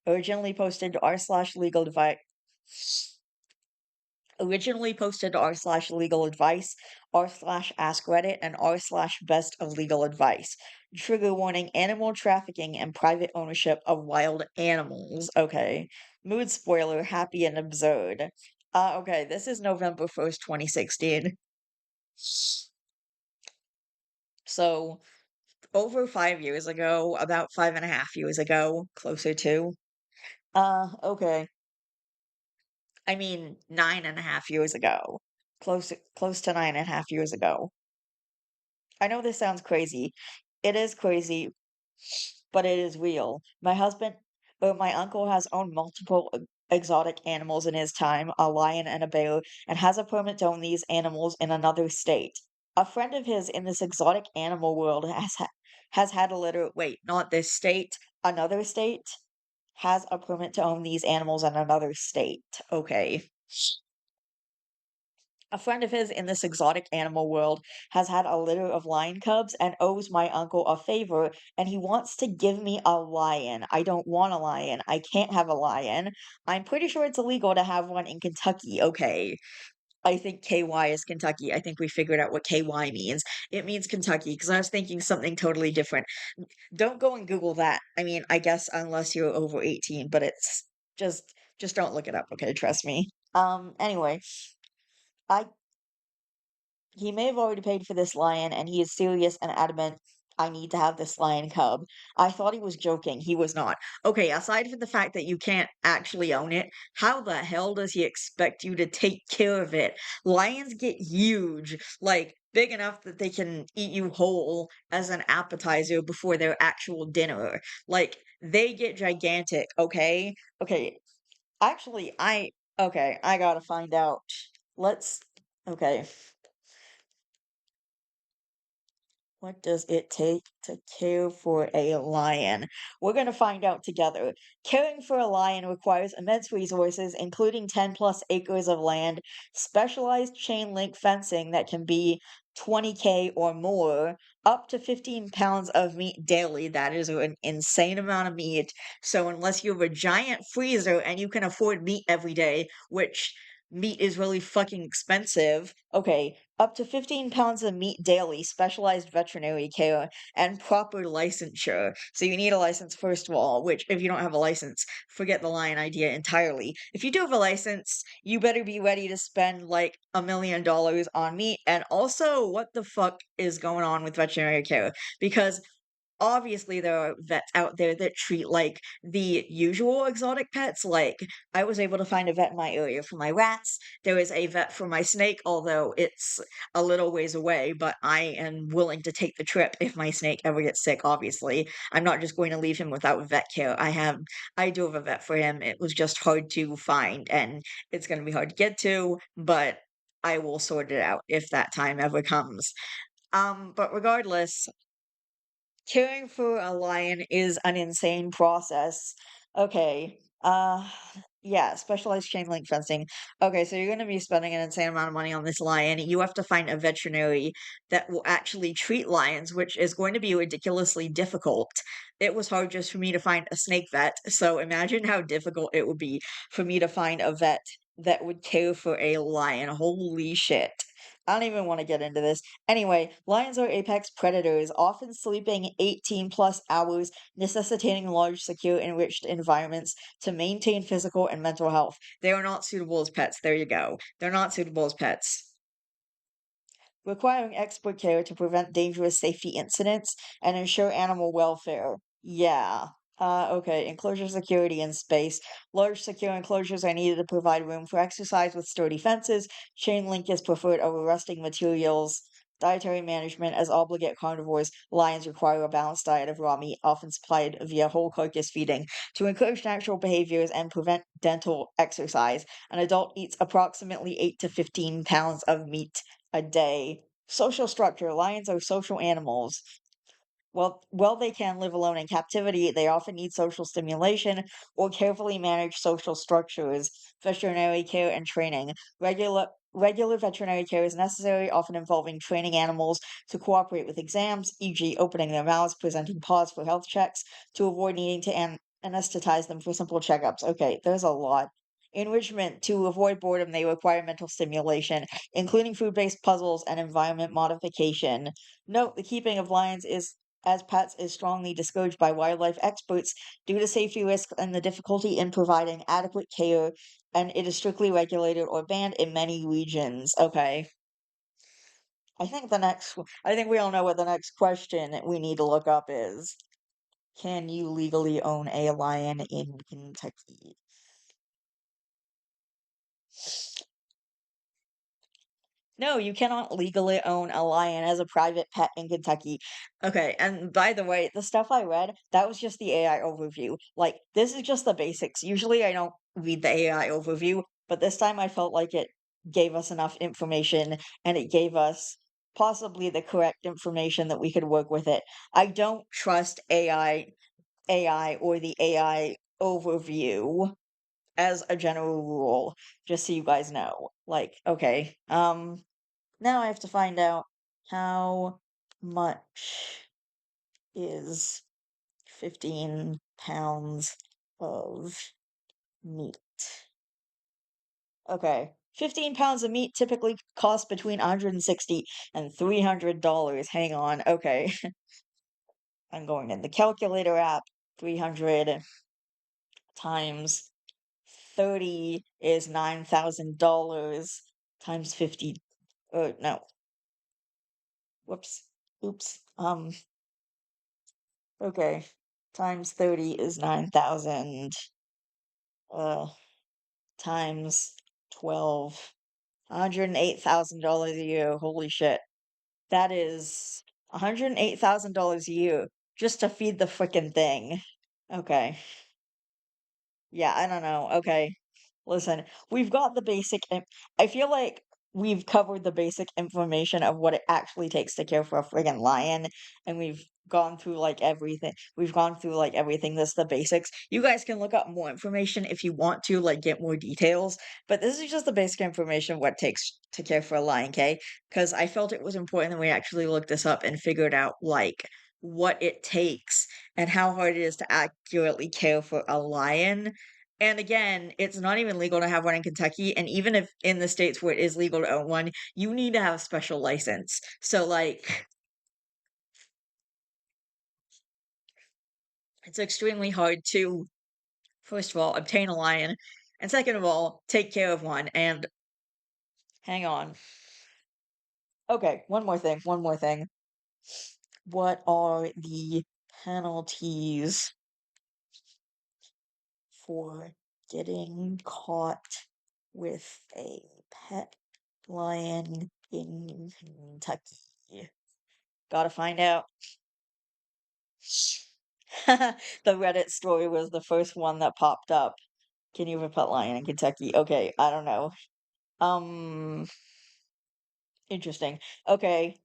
Originally posted to r/legal advice, r/ask Reddit, and r/best of legal advice. Trigger warning: animal trafficking and private ownership of wild animals. Okay. Mood spoiler: happy and absurd. Okay, this is November 1st, 2016. So, over 5 years ago, about 5.5 years ago, closer to. Okay. I mean, 9.5 years ago. Close to 9.5 years ago. I know this sounds crazy. It is crazy, but it is real. My uncle has owned multiple exotic animals in his time, a lion and a bear, and has a permit to own these animals in another state. A friend of his in this exotic animal world has had a litter. Wait, not this state, another state has a permit to own these animals in another state. Okay. A friend of his in this exotic animal world has had a litter of lion cubs and owes my uncle a favor, and he wants to give me a lion. I don't want a lion. I can't have a lion. I'm pretty sure it's illegal to have one in Kentucky. Okay. I think KY is Kentucky. I think we figured out what KY means. It means Kentucky because I was thinking something totally different. Don't go and Google that. I mean, I guess unless you're over 18, but it's just don't look it up, okay? Trust me. Anyway, I he may have already paid for this lion, and he is serious and adamant I need to have this lion cub. I thought he was joking. He was not. Okay, aside from the fact that you can't actually own it, how the hell does he expect you to take care of it? Lions get huge, like big enough that they can eat you whole as an appetizer before their actual dinner. Like, they get gigantic, okay? Okay, actually, okay, I gotta find out. Let's, okay. What does it take to care for a lion? We're going to find out together. Caring for a lion requires immense resources, including 10 plus acres of land, specialized chain link fencing that can be 20K or more, up to 15 pounds of meat daily. That is an insane amount of meat. So, unless you have a giant freezer and you can afford meat every day, which meat is really fucking expensive, okay, up to 15 pounds of meat daily, specialized veterinary care, and proper licensure. So, you need a license, first of all, which, if you don't have a license, forget the lion idea entirely. If you do have a license, you better be ready to spend like $1 million on meat. And also, what the fuck is going on with veterinary care? Because obviously there are vets out there that treat like the usual exotic pets. Like, I was able to find a vet in my area for my rats. There is a vet for my snake, although it's a little ways away, but I am willing to take the trip if my snake ever gets sick. Obviously, I'm not just going to leave him without vet care. I do have a vet for him. It was just hard to find, and it's going to be hard to get to, but I will sort it out if that time ever comes. But regardless, caring for a lion is an insane process. Okay. Yeah, specialized chain link fencing. Okay, so you're going to be spending an insane amount of money on this lion. You have to find a veterinary that will actually treat lions, which is going to be ridiculously difficult. It was hard just for me to find a snake vet, so imagine how difficult it would be for me to find a vet that would care for a lion. Holy shit. I don't even want to get into this. Anyway, lions are apex predators, often sleeping 18 plus hours, necessitating large, secure, enriched environments to maintain physical and mental health. They are not suitable as pets. There you go. They're not suitable as pets. Requiring expert care to prevent dangerous safety incidents and ensure animal welfare. Yeah. Okay. Enclosure security and space. Large secure enclosures are needed to provide room for exercise with sturdy fences. Chain link is preferred over rusting materials. Dietary management. As obligate carnivores, lions require a balanced diet of raw meat, often supplied via whole carcass feeding. To encourage natural behaviors and prevent dental exercise, an adult eats approximately 8 to 15 pounds of meat a day. Social structure. Lions are social animals. While they can live alone in captivity, they often need social stimulation or carefully managed social structures, veterinary care, and training. Regular veterinary care is necessary, often involving training animals to cooperate with exams, e.g., opening their mouths, presenting paws for health checks, to avoid needing to anesthetize them for simple checkups. Okay, there's a lot. Enrichment. To avoid boredom, they require mental stimulation, including food based puzzles and environment modification. Note the keeping of lions is as pets is strongly discouraged by wildlife experts due to safety risks and the difficulty in providing adequate care, and it is strictly regulated or banned in many regions. Okay. I think we all know what the next question we need to look up is. Can you legally own a lion in Kentucky? No, you cannot legally own a lion as a private pet in Kentucky. Okay, and by the way, the stuff I read, that was just the AI overview. Like, this is just the basics. Usually I don't read the AI overview, but this time I felt like it gave us enough information and it gave us possibly the correct information that we could work with it. I don't trust AI or the AI overview as a general rule, just so you guys know. Like, okay, now I have to find out how much is 15 pounds of meat. Okay. 15 pounds of meat typically costs between 160 and $300. Hang on. Okay. I'm going in the calculator app. 300 times 30 is $9,000 times 50. No. Whoops. Oops. Okay. Times 30 is 9,000. Uh, times 12. $108,000 a year. Holy shit. That is $108,000 a year just to feed the frickin' thing. Okay. Yeah, I don't know. Okay. Listen, we've got the basic. I feel like we've covered the basic information of what it actually takes to care for a friggin' lion, and we've gone through like everything. We've gone through like everything. That's the basics. You guys can look up more information if you want to, like get more details. But this is just the basic information of what it takes to care for a lion, okay? Because I felt it was important that we actually looked this up and figured out like what it takes and how hard it is to accurately care for a lion. And again, it's not even legal to have one in Kentucky. And even if in the states where it is legal to own one, you need to have a special license. So, like, it's extremely hard to, first of all, obtain a lion, and second of all, take care of one. And hang on. Okay, one more thing. One more thing. What are the penalties for getting caught with a pet lion in Kentucky? Gotta find out. The Reddit story was the first one that popped up. Can you have a pet lion in Kentucky? Okay, I don't know. Um, Interesting. Okay.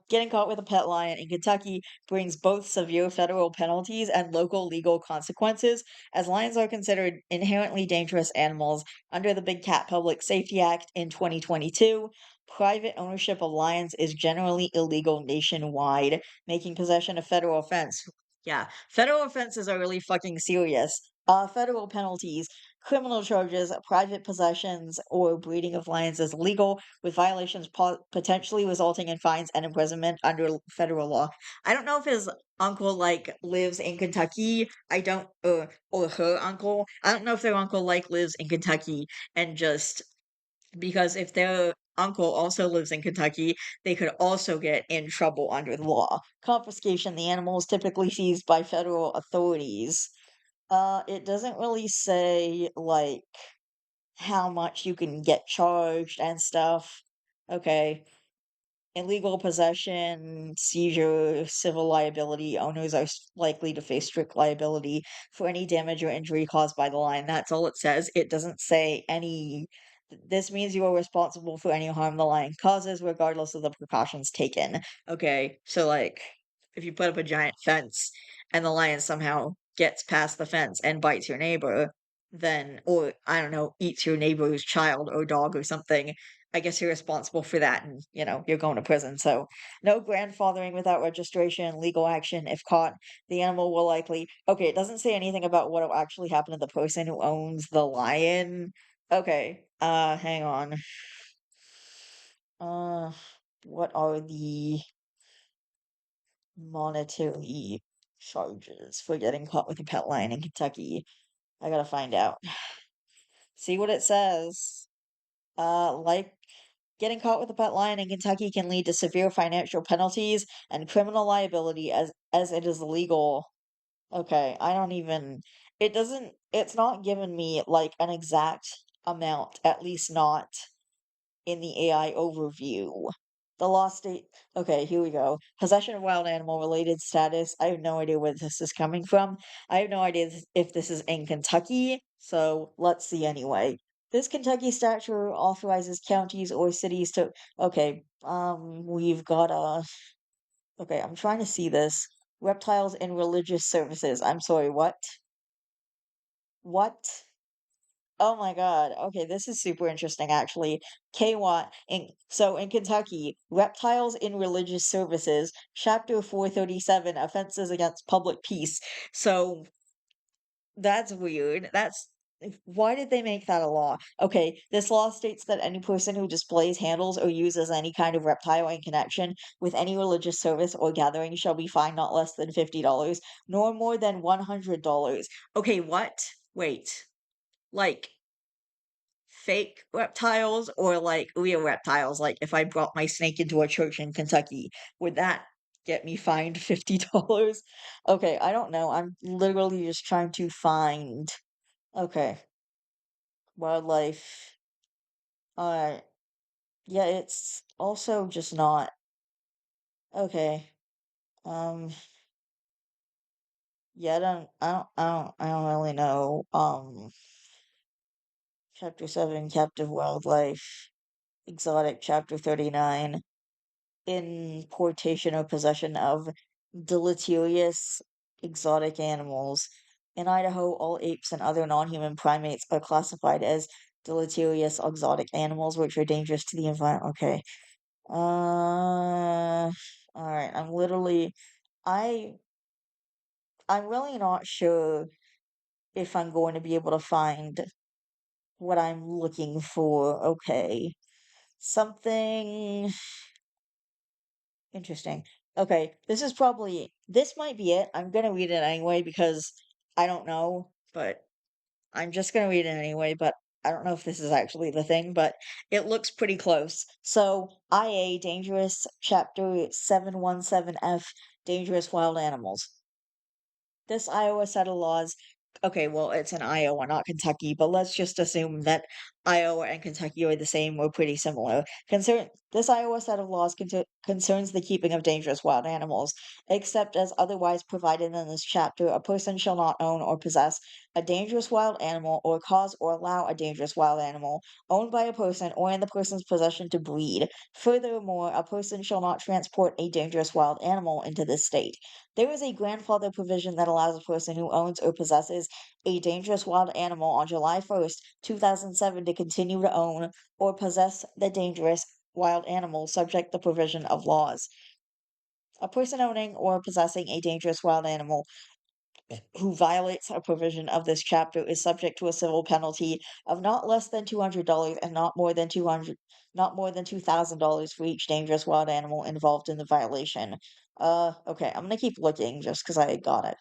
Getting caught with a pet lion in Kentucky brings both severe federal penalties and local legal consequences, as lions are considered inherently dangerous animals under the Big Cat Public Safety Act in 2022. Private ownership of lions is generally illegal nationwide, making possession a federal offense. Yeah, federal offenses are really fucking serious. Federal penalties, criminal charges, private possessions, or breeding of lions is legal with violations potentially resulting in fines and imprisonment under federal law. I don't know if his uncle like lives in Kentucky. I don't, or her uncle. I don't know if their uncle like lives in Kentucky and just because if their uncle also lives in Kentucky, they could also get in trouble under the law. Confiscation: the animal is typically seized by federal authorities. It doesn't really say like how much you can get charged and stuff. Okay. Illegal possession, seizure, civil liability. Owners are likely to face strict liability for any damage or injury caused by the lion. That's all it says. It doesn't say any. This means you are responsible for any harm the lion causes, regardless of the precautions taken. Okay, so like, if you put up a giant fence and the lion somehow gets past the fence and bites your neighbor, then, or I don't know, eats your neighbor's child or dog or something, I guess you're responsible for that and, you're going to prison. So, no grandfathering without registration, legal action if caught. The animal will likely. Okay, it doesn't say anything about what will actually happen to the person who owns the lion. Okay, hang on. Uh, what are the monetary charges for getting caught with a pet lion in Kentucky? I gotta find out. See what it says. Like getting caught with a pet lion in Kentucky can lead to severe financial penalties and criminal liability as it is illegal. Okay, I don't even it's not giving me like an exact amount, at least not in the AI overview. The law state Okay, here we go. Possession of wild animal related status. I have no idea where this is coming from. I have no idea if this is in Kentucky, so let's see anyway. This Kentucky statute authorizes counties or cities to okay, we've got a okay, I'm trying to see this. Reptiles in religious services. I'm sorry, what? What? Oh my God. Okay, this is super interesting actually. KWAT in Kentucky, reptiles in religious services, chapter 437, offenses against public peace. So that's weird. Why did they make that a law? Okay, this law states that any person who displays, handles, or uses any kind of reptile in connection with any religious service or gathering shall be fined not less than $50, nor more than $100. Okay, what? Wait. Like fake reptiles or like real reptiles? Like if I brought my snake into a church in Kentucky, would that get me fined $50? Okay, I don't know. I'm literally just trying to find. Okay, wildlife. Alright. Yeah, it's also just not. Okay. Um, yeah, I don't really know. Chapter 7, captive wildlife, exotic, chapter 39, importation or possession of deleterious exotic animals. In Idaho, all apes and other non-human primates are classified as deleterious exotic animals, which are dangerous to the environment. Okay. All right. I, I'm really not sure if I'm going to be able to find what I'm looking for. Okay. Something interesting. Okay, this might be it. I'm gonna read it anyway because I don't know, but I'm just gonna read it anyway, but I don't know if this is actually the thing, but it looks pretty close. So, IA Dangerous Chapter 717F Dangerous Wild Animals. This Iowa set of laws okay, well, it's in Iowa, not Kentucky, but let's just assume that Iowa and Kentucky are the same or pretty similar. This Iowa set of laws concerns the keeping of dangerous wild animals, except as otherwise provided in this chapter, a person shall not own or possess a dangerous wild animal or cause or allow a dangerous wild animal owned by a person or in the person's possession to breed. Furthermore, a person shall not transport a dangerous wild animal into this state. There is a grandfather provision that allows a person who owns or possesses a dangerous wild animal on July 1st, 2007 to continue to own or possess the dangerous wild animal subject to the provision of laws. A person owning or possessing a dangerous wild animal who violates a provision of this chapter is subject to a civil penalty of not less than $200 and not more than $2,000 for each dangerous wild animal involved in the violation. Okay, I'm gonna keep looking just because I got it.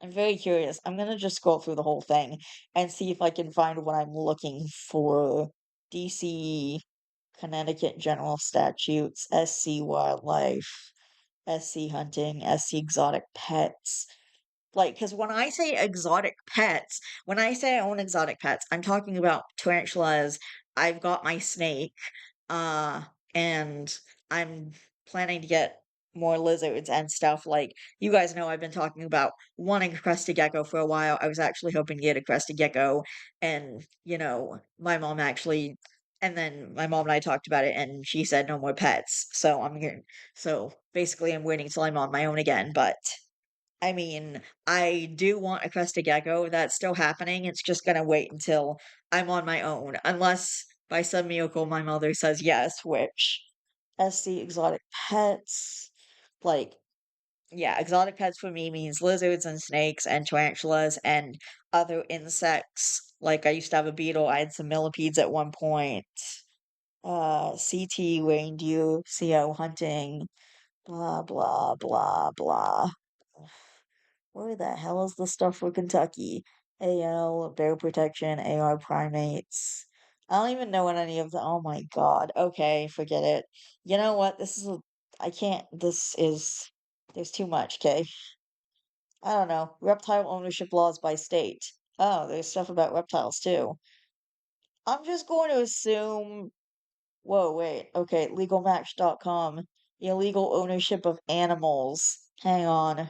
I'm very curious. I'm gonna just scroll through the whole thing and see if I can find what I'm looking for. DC, Connecticut General Statutes, SC Wildlife, SC Hunting, SC Exotic Pets. Like, because when I say exotic pets, when I say I own exotic pets, I'm talking about tarantulas. I've got my snake, uh, and I'm planning to get more lizards and stuff. Like, you guys know I've been talking about wanting a crested gecko for a while. I was actually hoping to get a crested gecko, and, and then my mom and I talked about it, and she said no more pets. So I'm here. So basically, I'm waiting till I'm on my own again, but. I mean, I do want a crested gecko. That's still happening. It's just gonna wait until I'm on my own, unless by some miracle my mother says yes, which SC exotic pets, like, yeah, exotic pets for me means lizards and snakes and tarantulas and other insects. Like I used to have a beetle. I had some millipedes at one point. CT reindeer, CO hunting, blah blah blah blah. Where the hell is the stuff for Kentucky? AL, Bear Protection, AR Primates. I don't even know what any of the. Oh my god. Okay, forget it. You know what? I can't. This is. There's too much, okay? I don't know. Reptile ownership laws by state. Oh, there's stuff about reptiles too. I'm just going to assume. Whoa, wait. Okay, legalmatch.com. Illegal ownership of animals. Hang on.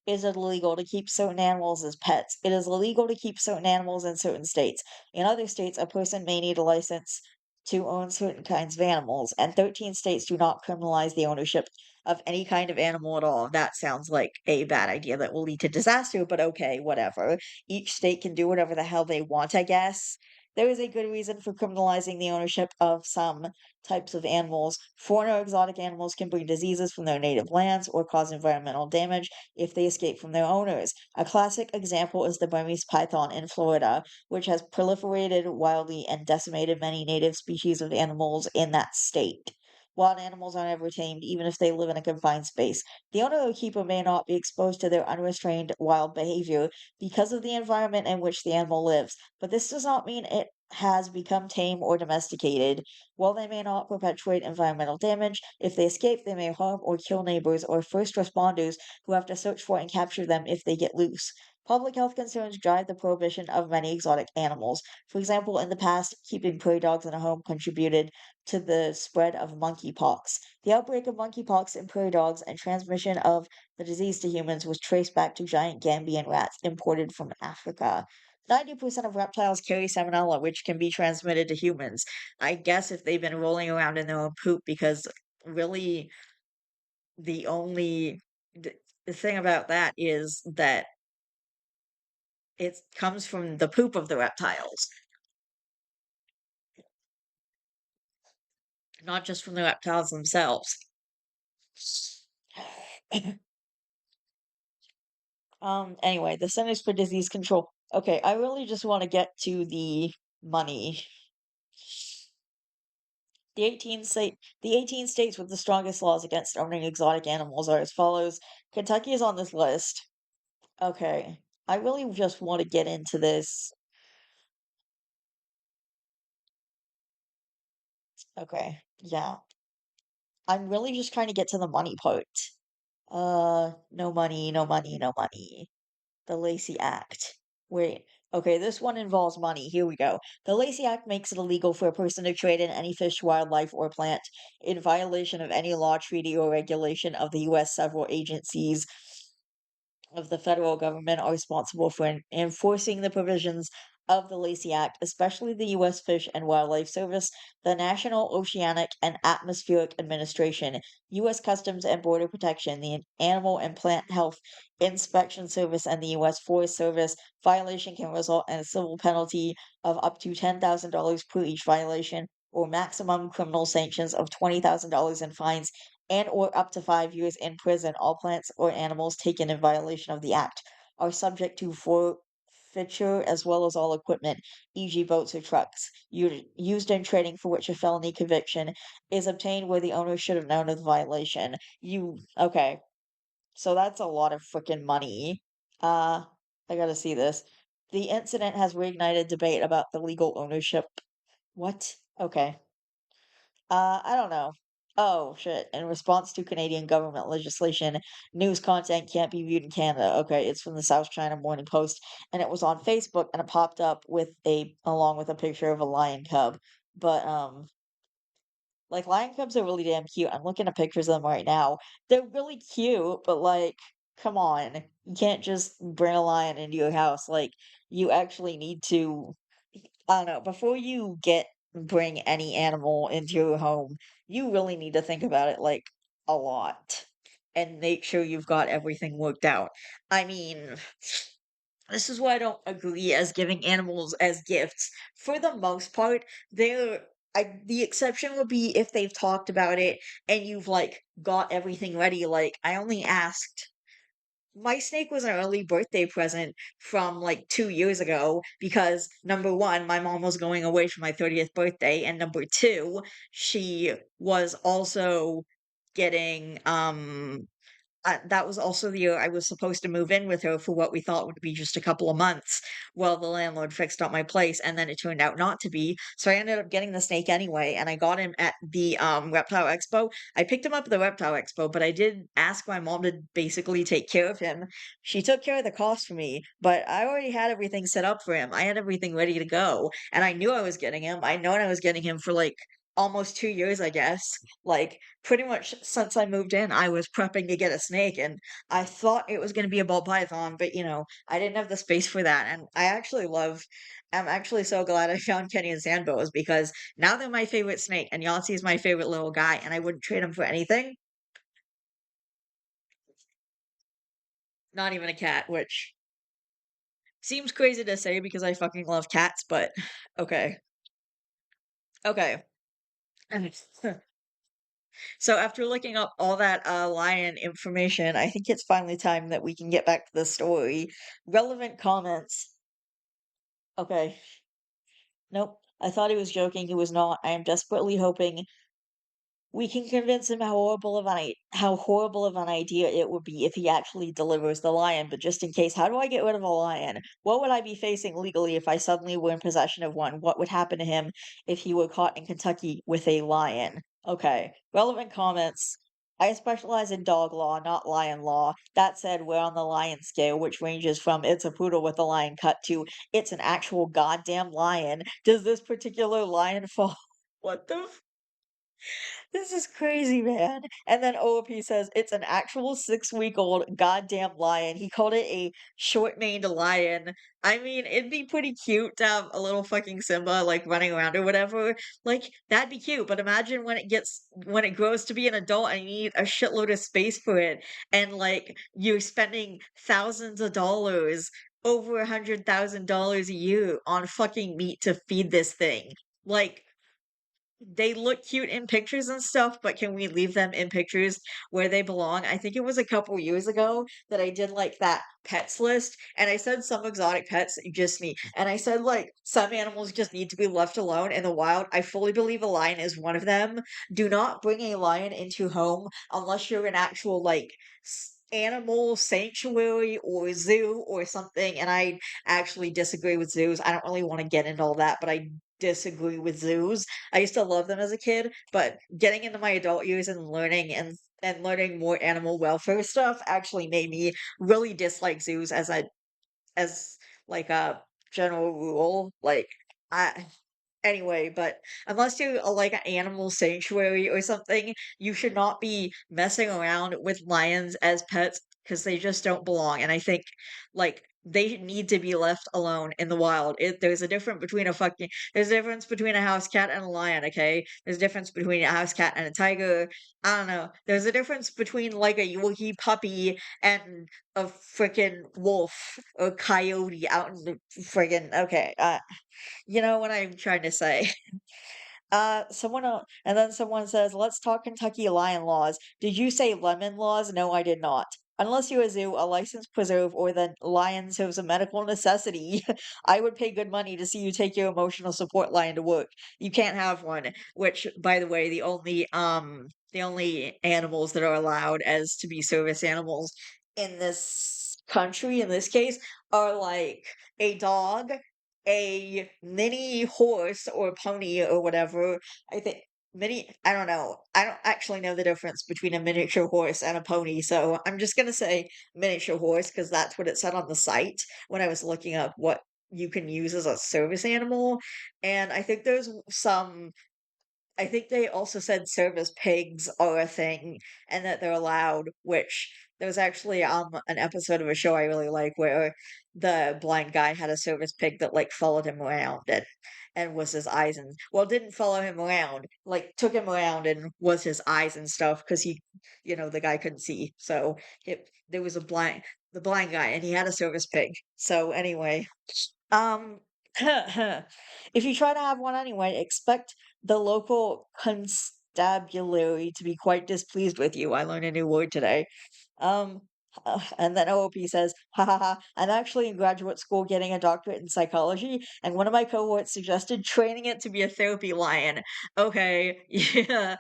Is it illegal to keep certain animals as pets? It is illegal to keep certain animals in certain states. In other states, a person may need a license to own certain kinds of animals, and 13 states do not criminalize the ownership of any kind of animal at all. That sounds like a bad idea that will lead to disaster, but okay, whatever. Each state can do whatever the hell they want, I guess. There is a good reason for criminalizing the ownership of some types of animals. Foreign or exotic animals can bring diseases from their native lands or cause environmental damage if they escape from their owners. A classic example is the Burmese python in Florida, which has proliferated wildly and decimated many native species of animals in that state. Wild animals are never tamed, even if they live in a confined space. The owner or keeper may not be exposed to their unrestrained wild behavior because of the environment in which the animal lives, but this does not mean it has become tame or domesticated. While they may not perpetuate environmental damage, if they escape, they may harm or kill neighbors or first responders who have to search for and capture them if they get loose. Public health concerns drive the prohibition of many exotic animals. For example, in the past, keeping prairie dogs in a home contributed to the spread of monkeypox. The outbreak of monkeypox in prairie dogs and transmission of the disease to humans was traced back to giant Gambian rats imported from Africa. 90% of reptiles carry salmonella, which can be transmitted to humans. I guess if they've been rolling around in their own poop, because really, the only the, the thing about that is that it comes from the poop of the reptiles, not just from the reptiles themselves. Anyway, the Centers for Disease Control. Okay, I really just want to get to the money. The 18 states with the strongest laws against owning exotic animals are as follows. Kentucky is on this list. Okay, I really just want to get into this. Okay, yeah. I'm really just trying to get to the money part. No money, no money, no money. The Lacey Act. Wait, okay, this one involves money. Here we go. The Lacey Act makes it illegal for a person to trade in any fish, wildlife, or plant in violation of any law, treaty, or regulation of the U.S. Several agencies of the federal government are responsible for enforcing the provisions of the Lacey Act, especially the U.S. Fish and Wildlife Service, the National Oceanic and Atmospheric Administration, U.S. Customs and Border Protection, the Animal and Plant Health Inspection Service, and the U.S. Forest Service. Violation can result in a civil penalty of up to $10,000 per each violation, or maximum criminal sanctions of $20,000 in fines and/or up to 5 years in prison. All plants or animals taken in violation of the act are subject to forfeiture as well as all equipment, e.g., boats or trucks, used in trading for which a felony conviction is obtained where the owner should have known of the violation. Okay, so that's a lot of freaking money. Uh, I gotta see this. The incident has reignited debate about the legal ownership. What? Okay. I don't know. Oh, shit. In response to Canadian government legislation, news content can't be viewed in Canada. Okay, it's from the South China Morning Post, and it was on Facebook, and it popped up along with a picture of a lion cub. But, like, lion cubs are really damn cute. I'm looking at pictures of them right now. They're really cute, but, like, come on. You can't just bring a lion into your house. Like, you actually need to I don't know, before you bring any animal into your home, you really need to think about it like a lot and make sure you've got everything worked out. I mean, this is why I don't agree as giving animals as gifts. For the most part, the exception would be if they've talked about it and you've like got everything ready. Like I only asked my snake was an early birthday present from like 2 years ago because number one, my mom was going away for my 30th birthday, and number two, she was also getting that was also the year I was supposed to move in with her for what we thought would be just a couple of months. Well, the landlord fixed up my place, and then it turned out not to be. So I ended up getting the snake anyway, and I got him at the Reptile Expo. I picked him up at the Reptile Expo, but I did ask my mom to basically take care of him. She took care of the cost for me, but I already had everything set up for him. I had everything ready to go, and I knew I was getting him. I known I was getting him for like almost 2 years, I guess. Like pretty much since I moved in, I was prepping to get a snake, and I thought it was going to be a ball python, but I didn't have the space for that. And I'm actually so glad I found Kenny and Sandbows because now they're my favorite snake, and Yahtzee is my favorite little guy, and I wouldn't trade him for anything, not even a cat, which seems crazy to say because I fucking love cats, but okay. Okay. So after looking up all that lion information, I think it's finally time that we can get back to the story. Relevant comments. Okay. Nope. I thought he was joking. He was not. I am desperately hoping we can convince him how horrible of an idea it would be if he actually delivers the lion. But just in case, how do I get rid of a lion? What would I be facing legally if I suddenly were in possession of one? What would happen to him if he were caught in Kentucky with a lion? Okay, relevant comments. I specialize in dog law, not lion law. That said, we're on the lion scale, which ranges from it's a poodle with a lion cut to it's an actual goddamn lion. Does this particular lion fall? What the? This is crazy, man. And then OOP says it's an actual 6-week-old goddamn lion. He called it a short-maned lion. I mean, it'd be pretty cute to have a little fucking Simba like running around or whatever. Like, that'd be cute. But imagine when it grows to be an adult and you need a shitload of space for it, and like you're spending thousands of dollars, over $100,000 a year on fucking meat to feed this thing. Like, they look cute in pictures and stuff, but can we leave them in pictures where they belong? I think it was a couple years ago that I did like that pets list, and I said some exotic pets, just me. And I said like some animals just need to be left alone in the wild. I fully believe a lion is one of them. Do not bring a lion into home unless you're an actual like animal sanctuary or zoo or something. And I actually disagree with zoos. I don't really want to get into all that, but I disagree with zoos. I used to love them as a kid, but getting into my adult years and learning more animal welfare stuff actually made me really dislike zoos as like a general rule. Like I anyway, but unless you're like an animal sanctuary or something, you should not be messing around with lions as pets because they just don't belong. And I think like they need to be left alone in the wild. There's a difference between a house cat and a lion, okay? There's a difference between a house cat and a tiger. I don't know. There's a difference between like a Yorkie puppy and a freaking wolf or coyote out in the friggin' okay. You know what I'm trying to say. And then someone says, "Let's talk Kentucky lion laws." Did you say lemon laws? No, I did not. Unless you're a zoo, a licensed preserve, or the lion serves a medical necessity, I would pay good money to see you take your emotional support lion to work. You can't have one, which, by the way, the only animals that are allowed as to be service animals in this country, in this case, are like a dog, a mini horse or pony or whatever. I think I don't know. I don't actually know the difference between a miniature horse and a pony, so I'm just gonna say miniature horse because that's what it said on the site when I was looking up what you can use as a service animal. And I think they also said service pigs are a thing and that they're allowed, which there was actually an episode of a show I really like where the blind guy had a service pig that like followed him around and was his eyes and well didn't follow him around, like took him around and was his eyes and stuff because the guy couldn't see. So there was the blind guy and he had a service pig. So anyway, um, if you try to have one anyway, expect the local constabulary to be quite displeased with you. I learned a new word today. Um, and then OOP says, ha ha ha, I'm actually in graduate school getting a doctorate in psychology, and one of my cohorts suggested training it to be a therapy lion. Okay, yeah.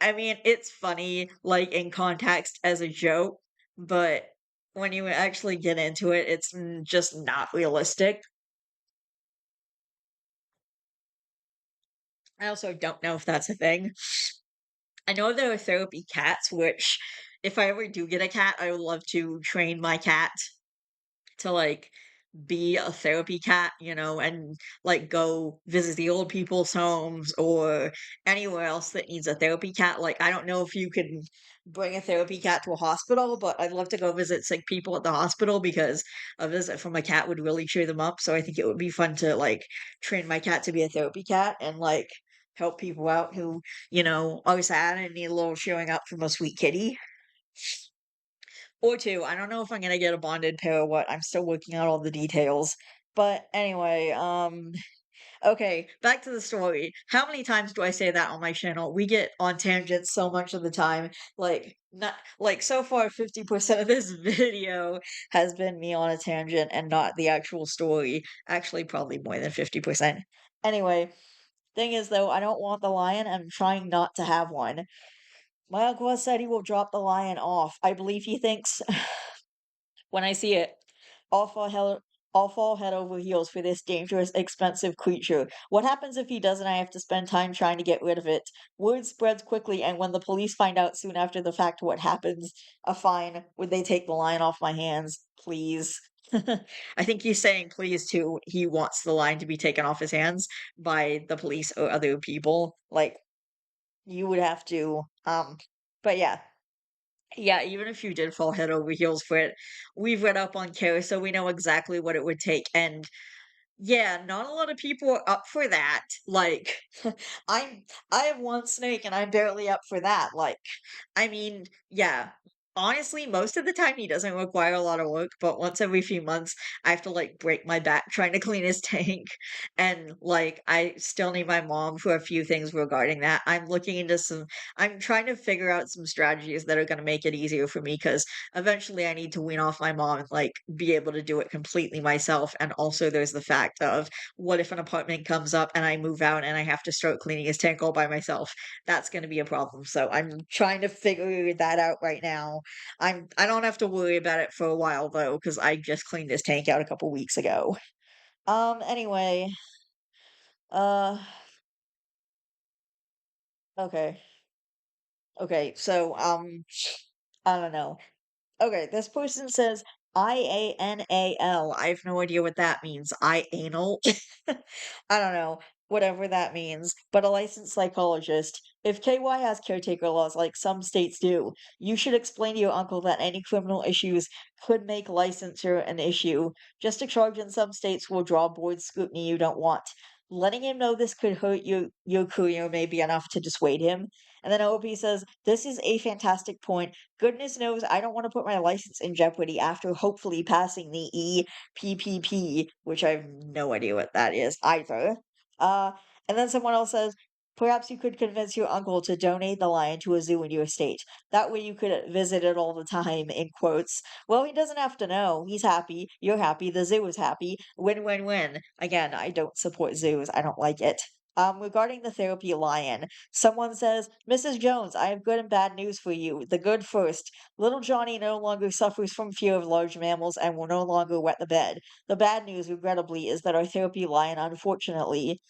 I mean, it's funny, like in context as a joke, but when you actually get into it, it's just not realistic. I also don't know if that's a thing. I know there are therapy cats, which if I ever do get a cat, I would love to train my cat to like be a therapy cat, and like go visit the old people's homes or anywhere else that needs a therapy cat. Like, I don't know if you can bring a therapy cat to a hospital, but I'd love to go visit sick people at the hospital because a visit from a cat would really cheer them up. So I think it would be fun to like train my cat to be a therapy cat and like help people out who, are sad and need a little showing up from a sweet kitty. Or two. I don't know if I'm gonna get a bonded pair or what. I'm still working out all the details. But anyway, okay, back to the story. How many times do I say that on my channel? We get on tangents so much of the time. Like not like so far 50% of this video has been me on a tangent and not the actual story. Actually, probably more than 50%. Anyway, thing is though, I don't want the lion. I'm trying not to have one. My uncle has said he will drop the lion off. I believe he thinks when I see it, I'll fall head, I'll fall head over heels for this dangerous, expensive creature. What happens if he doesn't? I have to spend time trying to get rid of it. Word spreads quickly, and when the police find out soon after the fact what happens, a fine. Would they take the lion off my hands? Please. I think he's saying please too. He wants the lion to be taken off his hands by the police or other people. Like, You would have to, but yeah. Yeah, even if you did fall head over heels for it, we've read up on care, so we know exactly what it would take, and yeah, not a lot of people are up for that. Like, I'm I have one snake and I'm barely up for that. Like, I mean, yeah. Honestly, most of the time he doesn't require a lot of work, but once every few months I have to like break my back trying to clean his tank. And like I still need my mom for a few things regarding that. I'm trying to figure out some strategies that are gonna make it easier for me because eventually I need to wean off my mom and like be able to do it completely myself. And also there's the fact of what if an apartment comes up and I move out and I have to start cleaning his tank all by myself? That's going to be a problem. So I'm trying to figure that out right now. I don't have to worry about it for a while though, because I just cleaned his tank out a couple weeks ago. Anyway, uh okay. Okay, so I don't know. Okay, this person says IANAL. I have no idea what that means. I anal? I don't know, whatever that means. But a licensed psychologist. If KY has caretaker laws like some states do, you should explain to your uncle that any criminal issues could make licensure an issue. Just a charge in some states will draw board scrutiny you don't want. Letting him know this could hurt your career may be enough to dissuade him. And then OP says, this is a fantastic point. Goodness knows I don't want to put my license in jeopardy after hopefully passing the EPPP, which I have no idea what that is either. Uh, and then someone else says, perhaps you could convince your uncle to donate the lion to a zoo in your state. That way you could visit it all the time, in quotes. Well, he doesn't have to know. He's happy. You're happy. The zoo is happy. Win, win, win. Again, I don't support zoos. I don't like it. Regarding the therapy lion, someone says, Mrs. Jones, I have good and bad news for you. The good first. Little Johnny no longer suffers from fear of large mammals and will no longer wet the bed. The bad news, regrettably, is that our therapy lion, unfortunately,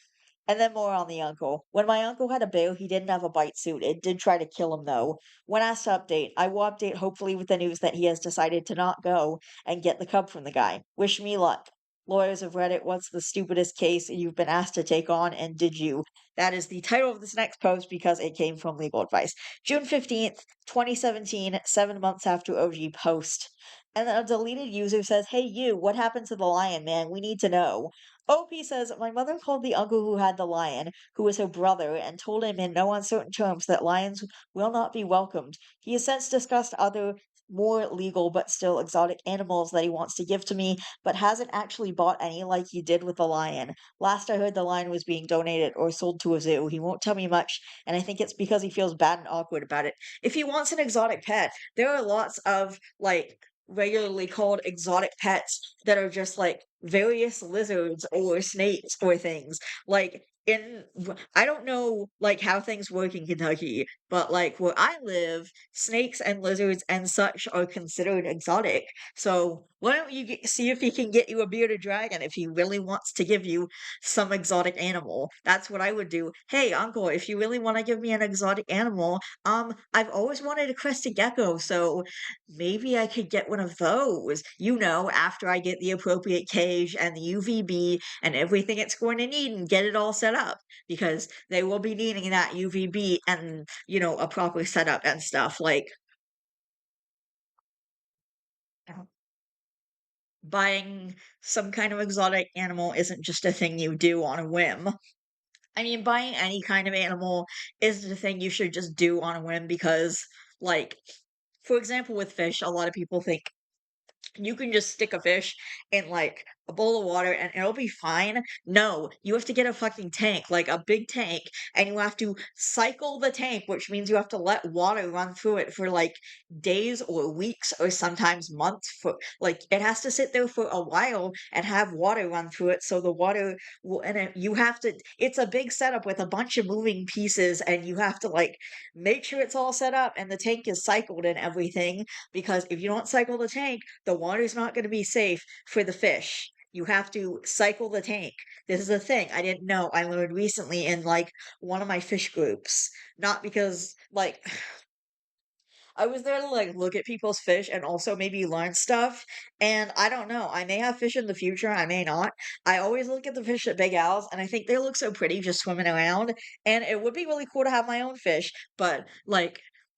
and then more on the uncle. When my uncle had a bear, he didn't have a bite suit. It did try to kill him, though. When asked to update, I will update hopefully with the news that he has decided to not go and get the cub from the guy. Wish me luck. Lawyers of Reddit, what's the stupidest case you've been asked to take on, and did you? That is the title of this next post because it came from legal advice. June 15th, 2017, 7 months after OG post. And then a deleted user says, hey, you, what happened to the lion, man? We need to know. OP says, my mother called the uncle who had the lion, who was her brother, and told him in no uncertain terms that lions will not be welcomed. He has since discussed other more legal but still exotic animals that he wants to give to me, but hasn't actually bought any like he did with the lion. Last I heard, the lion was being donated or sold to a zoo. He won't tell me much, and I think it's because he feels bad and awkward about it. If he wants an exotic pet, there are lots of, like, regularly called exotic pets that are just like various lizards or snakes or things. Like I don't know like how things work in Kentucky, but like where I live, snakes and lizards and such are considered exotic. So why don't you see if he can get you a bearded dragon if he really wants to give you some exotic animal? That's what I would do. Hey, uncle, if you really want to give me an exotic animal, I've always wanted a crested gecko, so maybe I could get one of those, after I get the appropriate cage and the UVB and everything it's going to need and get it all set up because they will be needing that UVB and, a proper setup and stuff. Like, uh, buying some kind of exotic animal isn't just a thing you do on a whim. I mean, buying any kind of animal isn't a thing you should just do on a whim because, like, for example, with fish, a lot of people think you can just stick a fish in like a bowl of water and it'll be fine. No, you have to get a fucking tank, like a big tank, and you have to cycle the tank, which means you have to let water run through it for like days or weeks or sometimes months for like it has to sit there for a while and have water run through it so the water will and you have to it's a big setup with a bunch of moving pieces and you have to like make sure it's all set up and the tank is cycled and everything because if you don't cycle the tank the water's not going to be safe for the fish. You have to cycle the tank. This is a thing I didn't know. I learned recently in like one of my fish groups. Not because like I was there to like look at people's fish and also maybe learn stuff. And I don't know, I may have fish in the future, I may not. I always look at the fish at Big Al's and I think they look so pretty just swimming around. And it would be really cool to have my own fish, but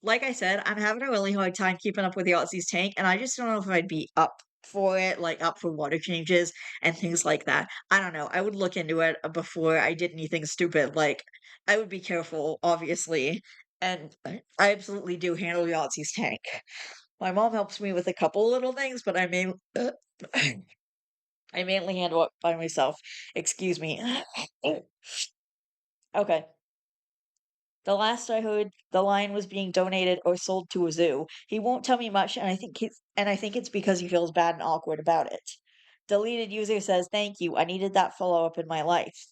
like I said, I'm having a really hard time keeping up with the Aussies tank, and I just don't know if I'd be up for it, like up for water changes and things like that. I don't know. I would look into it before I did anything stupid. Like I would be careful, obviously, and I absolutely do handle Yahtzee's tank. My mom helps me with a couple little things, but I mainly handle it by myself. Excuse me. Okay. The last I heard, the lion was being donated or sold to a zoo. He won't tell me much, and I think it's because he feels bad and awkward about it. Deleted user says, "Thank you. I needed that follow-up in my life."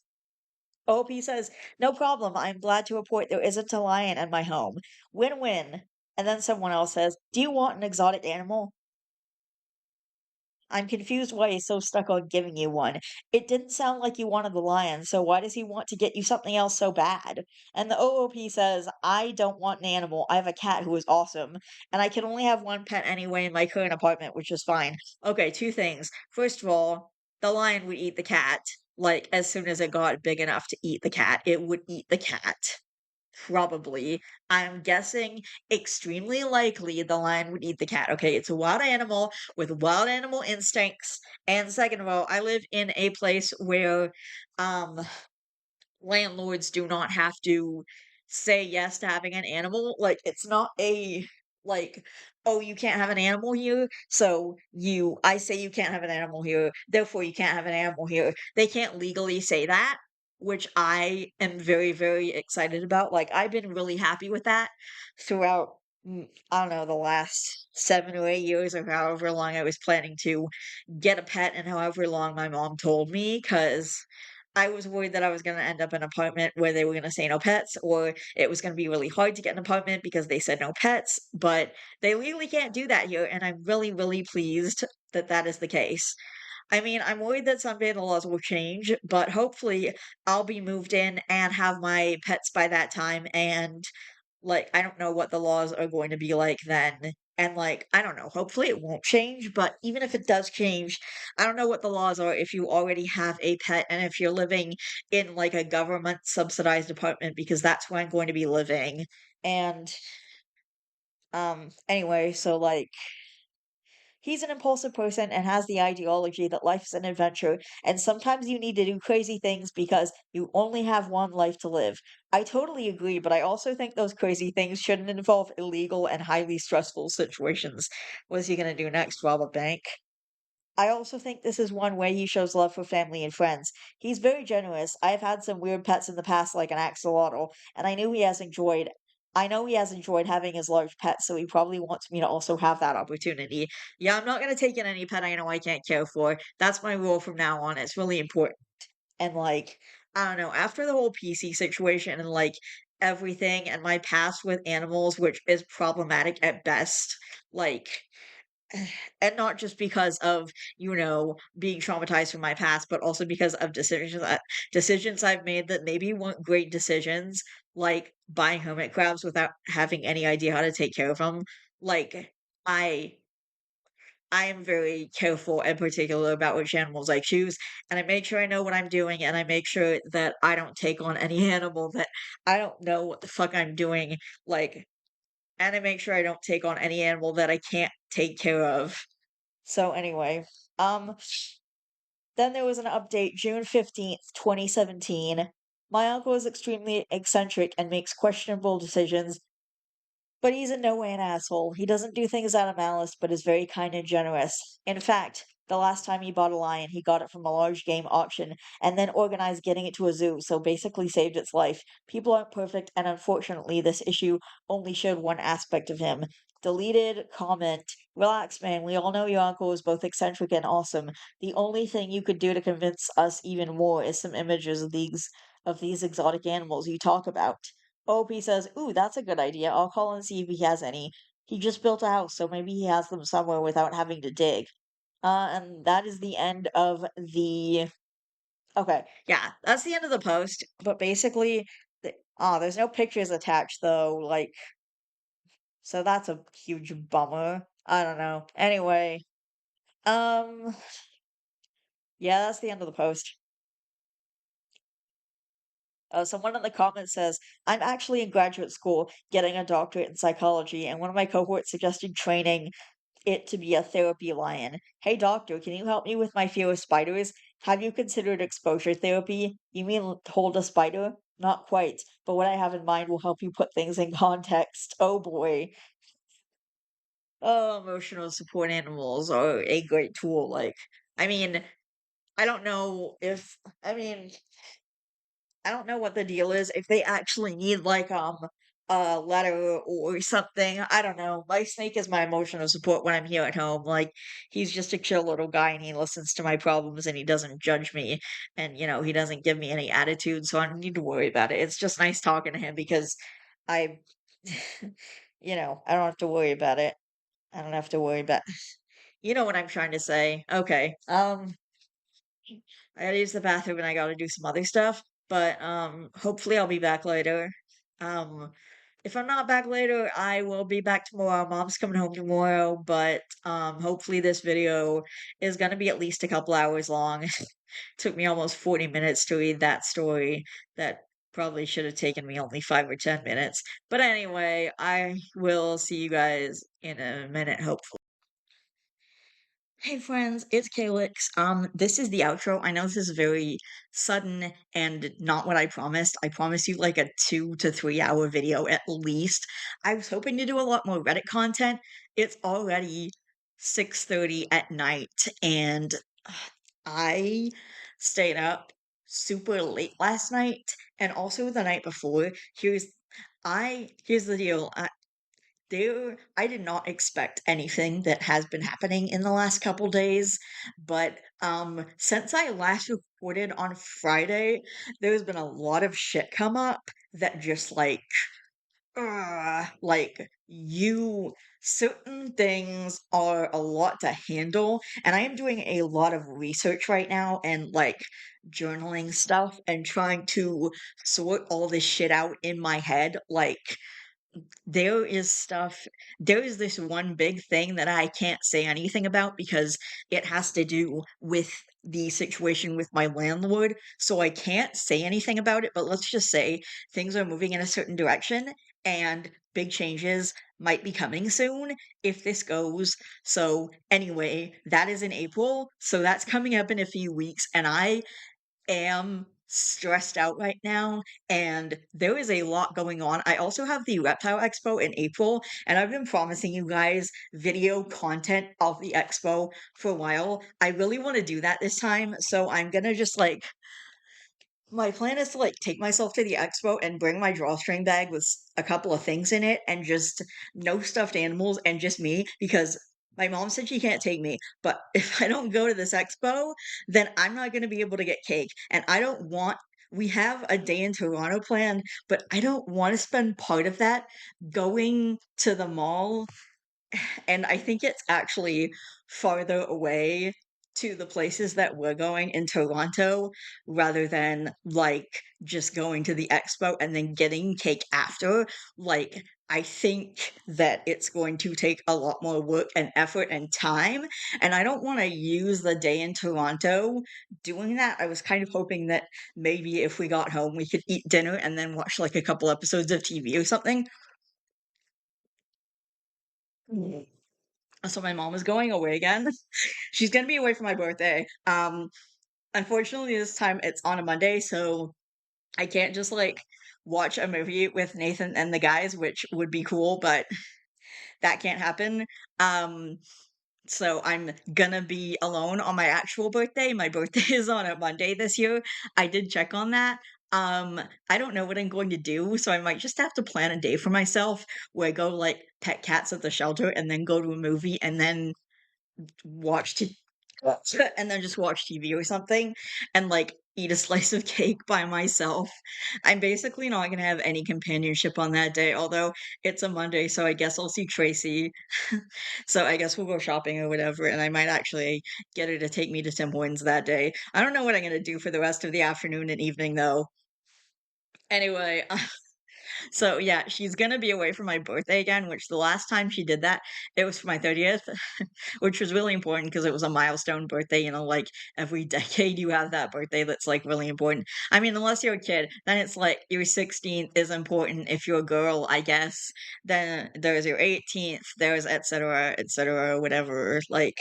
OP says, "No problem. I'm glad to report there isn't a lion in my home. Win-win." And then someone else says, "Do you want an exotic animal?" I'm confused why he's so stuck on giving you one. It didn't sound like you wanted the lion, so why does he want to get you something else so bad? And the OOP says, "I don't want an animal. I have a cat who is awesome, and I can only have one pet anyway in my current apartment, which is fine." Okay, two things. First of all, the lion would eat the cat. Like, as soon as it got big enough to eat the cat, it would eat the cat. Probably. I'm guessing extremely likely the lion would eat the cat. Okay, it's a wild animal with wild animal instincts. And second of all, I live in a place where um landlords do not have to say yes to having an animal. Like, it's not a like, oh, you can't have an animal here, so I say you can't have an animal here, therefore you can't have an animal here. They can't legally say that, which I am very, very excited about. Like, I've been really happy with that throughout, I don't know, the last 7 or 8 years or however long I was planning to get a pet and however long my mom told me, because I was worried that I was gonna end up in an apartment where they were gonna say no pets, or it was gonna be really hard to get an apartment because they said no pets, but they legally can't do that here, and I'm really, really pleased that that is the case. I mean, I'm worried that someday the laws will change, but hopefully I'll be moved in and have my pets by that time, and like, I don't know what the laws are going to be like then. And like, I don't know, hopefully it won't change, but even if it does change, I don't know what the laws are if you already have a pet and if you're living in like a government subsidized apartment because that's where I'm going to be living. And anyway, so like he's an impulsive person and has the ideology that life's an adventure, and sometimes you need to do crazy things because you only have one life to live. I totally agree, but I also think those crazy things shouldn't involve illegal and highly stressful situations. What is he gonna do next? Rob a bank? I also think this is one way he shows love for family and friends. He's very generous. I've had some weird pets in the past, like an axolotl, and I know he has enjoyed having his large pet, so he probably wants me to also have that opportunity. Yeah, I'm not gonna take in any pet I know I can't care for. That's my rule from now on. It's really important. And like, I don't know, after the whole PC situation and like everything and my past with animals, which is problematic at best, like and not just because of, being traumatized from my past, but also because of decisions I've made that maybe weren't great decisions, like buying hermit crabs without having any idea how to take care of them. Like, I I am very careful and particular about which animals I choose, and I make sure I know what I'm doing, and I make sure that I don't take on any animal that I don't know what the fuck I'm doing, like, and I make sure I don't take on any animal that I can't take care of. So anyway, um, then there was an update June 15th, 2017. My uncle is extremely eccentric and makes questionable decisions, but he's in no way an asshole. He doesn't do things out of malice, but is very kind and generous. In fact, the last time he bought a lion, he got it from a large game auction and then organized getting it to a zoo, so basically saved its life. People aren't perfect, and unfortunately, this issue only showed one aspect of him. Deleted comment. Relax, man. We all know your uncle is both eccentric and awesome. The only thing you could do to convince us even more is some images of these exotic animals you talk about. OP says, "Ooh, that's a good idea. I'll call and see if he has any. He just built a house, so maybe he has them somewhere without having to dig." And that is the end of the. Okay, yeah, that's the end of the post. But basically, there's no pictures attached though. Like, So that's a huge bummer. I don't know. Anyway, um, yeah, that's the end of the post. Someone in the comments says, I'm actually in graduate school getting a doctorate in psychology, and one of my cohorts suggested training it to be a therapy lion. Hey, doctor, can you help me with my fear of spiders? Have you considered exposure therapy? You mean hold a spider? Not quite, but what I have in mind will help you put things in context. Oh boy. Oh, emotional support animals are a great tool. Like, I mean, I don't know if, I mean, I don't know what the deal is, if they actually need, like, a letter or something, I don't know. My snake is my emotional support when I'm here at home, like, he's just a chill little guy, and he listens to my problems, and he doesn't judge me, and, he doesn't give me any attitude, so I don't need to worry about it. It's just nice talking to him because I I don't have to worry about it. I don't have to worry about you know what I'm trying to say. Okay, I gotta use the bathroom and I gotta do some other stuff, but hopefully I'll be back later. Um if I'm not back later, I will be back tomorrow. Mom's coming home tomorrow, but hopefully this video is gonna be at least a couple hours long. Took me almost 40 minutes to read that story that probably should have taken me only 5 or 10 minutes. But anyway, I will see you guys in a minute, hopefully. Hey friends, it's Calyx. This is the outro. I know this is very sudden and not what I promised. I promised you like a 2 to 3 hour video at least. I was hoping to do a lot more Reddit content. It's already 6:30 at night and I stayed up super late last night and also the night before. Here's the deal. I did not expect anything that has been happening in the last couple days, but since I last recorded on Friday, there's been a lot of shit come up that just like you certain things are a lot to handle, and I am doing a lot of research right now and like journaling stuff and trying to sort all this shit out in my head. Like there is stuff there is this one big thing that I can't say anything about because it has to do with the situation with my landlord, so I can't say anything about it, but let's just say things are moving in a certain direction and big changes might be coming soon if this goes. So anyway, that is in April, so that's coming up in a few weeks, and I am stressed out right now and there is a lot going on. I also have the Reptile Expo in April and I've been promising you guys video content of the expo for a while. I really want to do that this time, so I'm gonna just like my plan is to like take myself to the expo and bring my drawstring bag with a couple of things in it and just no stuffed animals and just me because my mom said she can't take me. But if I don't go to this expo, then I'm not going to be able to get cake. And I don't want, we have a day in Toronto planned, but I don't want to spend part of that going to the mall and I think it's actually farther away to the places that we're going in Toronto rather than like just going to the expo and then getting cake after. Like, I think that it's going to take a lot more work and effort and time. And I don't want to use the day in Toronto doing that. I was kind of hoping that maybe if we got home, we could eat dinner and then watch like a couple episodes of TV or something. So my mom is going away again. She's gonna be away for my birthday. Unfortunately, this time it's on a Monday, so I can't just like watch a movie with Nathan and the guys, which would be cool, but that can't happen. Um, so I'm gonna be alone on my actual birthday. My birthday is on a Monday this year. I did check on that. I don't know what I'm going to do, so I might just have to plan a day for myself where I go like pet cats at the shelter and then go to a movie and then watch t- and then just watch TV or something and like eat a slice of cake by myself. I'm basically not gonna have any companionship on that day, although it's a Monday, so I guess I'll see Tracy. So I guess we'll go shopping or whatever, and I might actually get her to take me to Tim Hortons that day. I don't know what I'm gonna do for the rest of the afternoon and evening though. Anyway, So yeah, she's gonna be away for my birthday again, which the last time she did that, it was for my 30th, which was really important because it was a milestone birthday, like every decade you have that birthday that's like really important. I mean, unless you're a kid, then it's like your 16th is important if you're a girl, I guess. Then there's your 18th, there's et cetera, whatever. Like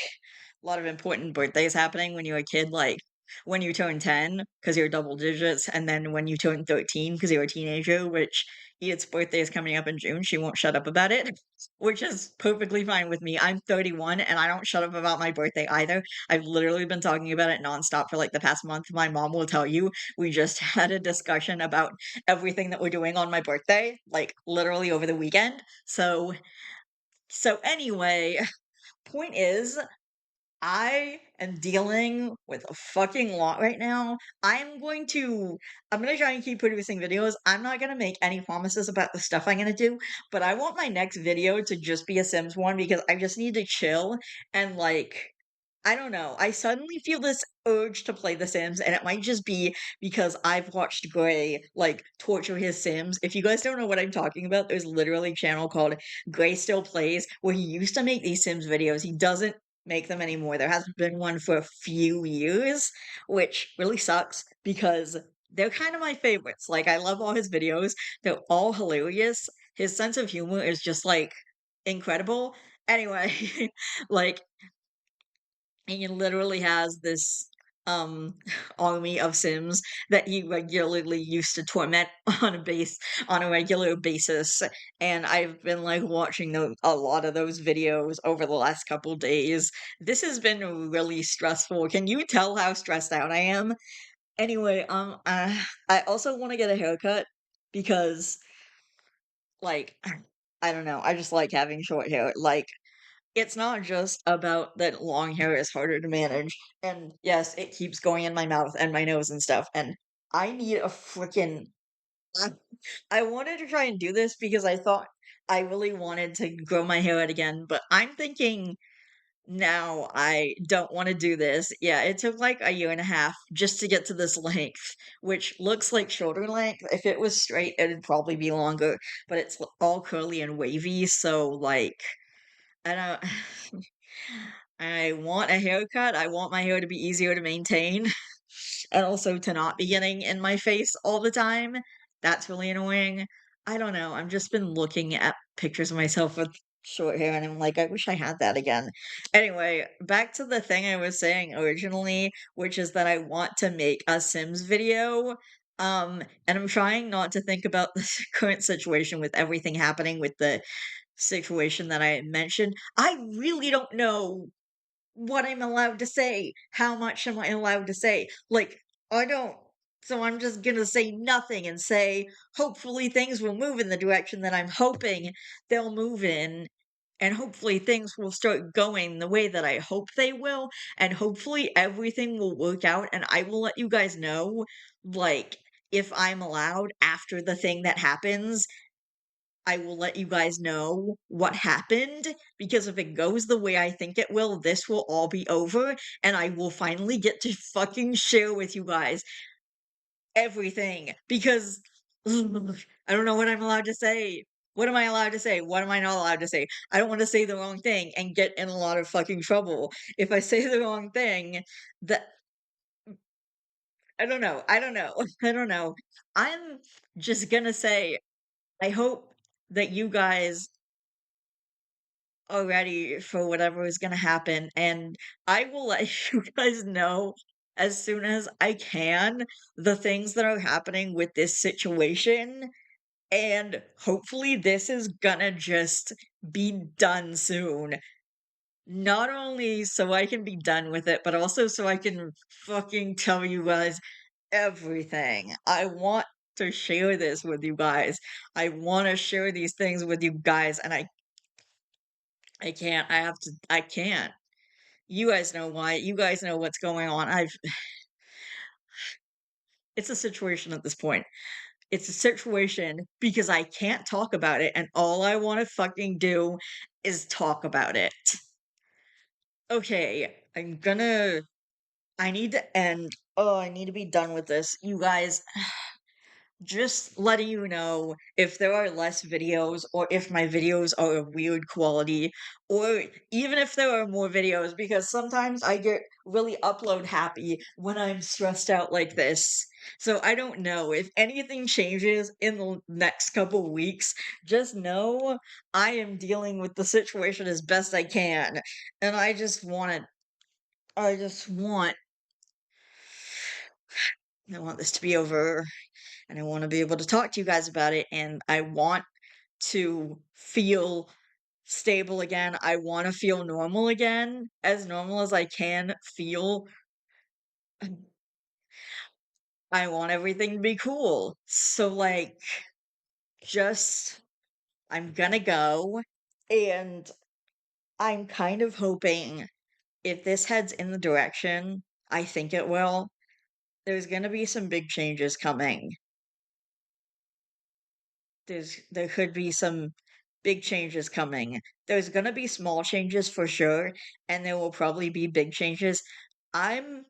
a lot of important birthdays happening when you're a kid, like when you turn 10 because you're double digits, and then when you turn 13 because you're a teenager, which Edith's birthday is coming up in June. She won't shut up about it, which is perfectly fine with me. I'm 31 and I don't shut up about my birthday either. I've literally been talking about it nonstop for like the past month. My mom will tell you we just had a discussion about everything that we're doing on my birthday, like literally over the weekend. So anyway, point is I am dealing with a fucking lot right now. I'm gonna try and keep producing videos. I'm not gonna make any promises about the stuff I'm gonna do, but I want my next video to just be a Sims one because I just need to chill and like I don't know. I suddenly feel this urge to play The Sims, and it might just be because I've watched Gray like torture his Sims. If you guys don't know what I'm talking about, there's literally a channel called Gray Still Plays where he used to make these Sims videos. He doesn't make them anymore. There hasn't been one for a few years, which really sucks because they're kind of my favorites. Like I love all his videos. They're all hilarious. His sense of humor is just like incredible. Anyway, like he literally has this um army of Sims that he regularly used to torment on a regular basis, and I've been like watching a lot of those videos over the last couple days. This has been really stressful. Can you tell how stressed out I am? Anyway, I also want to get a haircut because like I don't know, I just like having short hair. Like it's not just about that long hair is harder to manage. And yes, it keeps going in my mouth and my nose and stuff. And I need a freaking. I I wanted to try and do this because I thought I really wanted to grow my hair out again, but I'm thinking now I don't want to do this. Yeah, it took like a year and a half just to get to this length, which looks like shoulder length. If it was straight, it'd probably be longer, but it's all curly and wavy, so like I don't. I want a haircut. I want my hair to be easier to maintain and also to not be getting in my face all the time. That's really annoying. I don't know. I've just been looking at pictures of myself with short hair and I'm like, I wish I had that again. Anyway, back to the thing I was saying originally, which is that I want to make a Sims video. And I'm trying not to think about the current situation with everything happening with the situation that I mentioned. I really don't know what I'm allowed to say. How much am I allowed to say? Like, I don't. So I'm just gonna say nothing and say, hopefully things will move in the direction that I'm hoping they'll move in. And hopefully things will start going the way that I hope they will. And hopefully everything will work out. And I will let you guys know, like, if I'm allowed after the thing that happens I will let you guys know what happened because if it goes the way I think it will, this will all be over and I will finally get to fucking share with you guys everything because I don't know what I'm allowed to say. What am I allowed to say? What am I not allowed to say? I don't want to say the wrong thing and get in a lot of fucking trouble. If I say the wrong thing, that I don't know. I don't know. I don't know. I'm just gonna say I hope that you guys already for whatever is gonna happen, and I will let you guys know as soon as I can the things that are happening with this situation, and hopefully this is gonna just be done soon. Not only so I can be done with it, but also so I can fucking tell you guys everything. I want to share this with you guys. I want to share these things with you guys, and I can't. I have to. I can't. You guys know why. You guys know what's going on. It's a situation at this point. It's a situation because I can't talk about it and all I want to fucking do is talk about it. Okay, I need to end. Oh, I need to be done with this. You guys, just letting you know if there are less videos or if my videos are of weird quality or even if there are more videos because sometimes I get really upload happy when I'm stressed out like this. So I don't know if anything changes in the next couple weeks, just know I am dealing with the situation as best I can. And I just want this to be over and I want to be able to talk to you guys about it and I want to feel stable again. I want to feel normal again, as normal as I can feel. I want everything to be cool. So like just I'm gonna go and I'm kind of hoping if this heads in the direction I think it will, there's gonna be some big changes coming. There could be some big changes coming. There's gonna be small changes for sure, and there will probably be big changes. I'm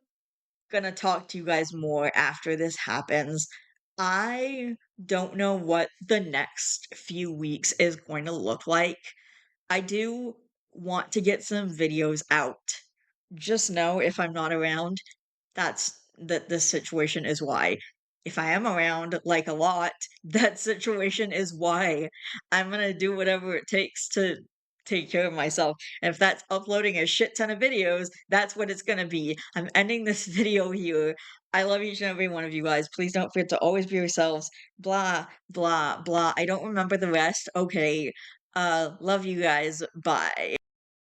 gonna talk to you guys more after this happens. I don't know what the next few weeks is going to look like. I do want to get some videos out. Just know if I'm not around, that this situation is why. If I am around, like, a lot, that situation is why. I'm gonna do whatever it takes to take care of myself, and if that's uploading a shit ton of videos, that's what it's gonna be. I'm ending this video here. I love each and every one of you guys. Please don't forget to always be yourselves. Blah, blah, blah. I don't remember the rest. Okay. Love you guys. Bye.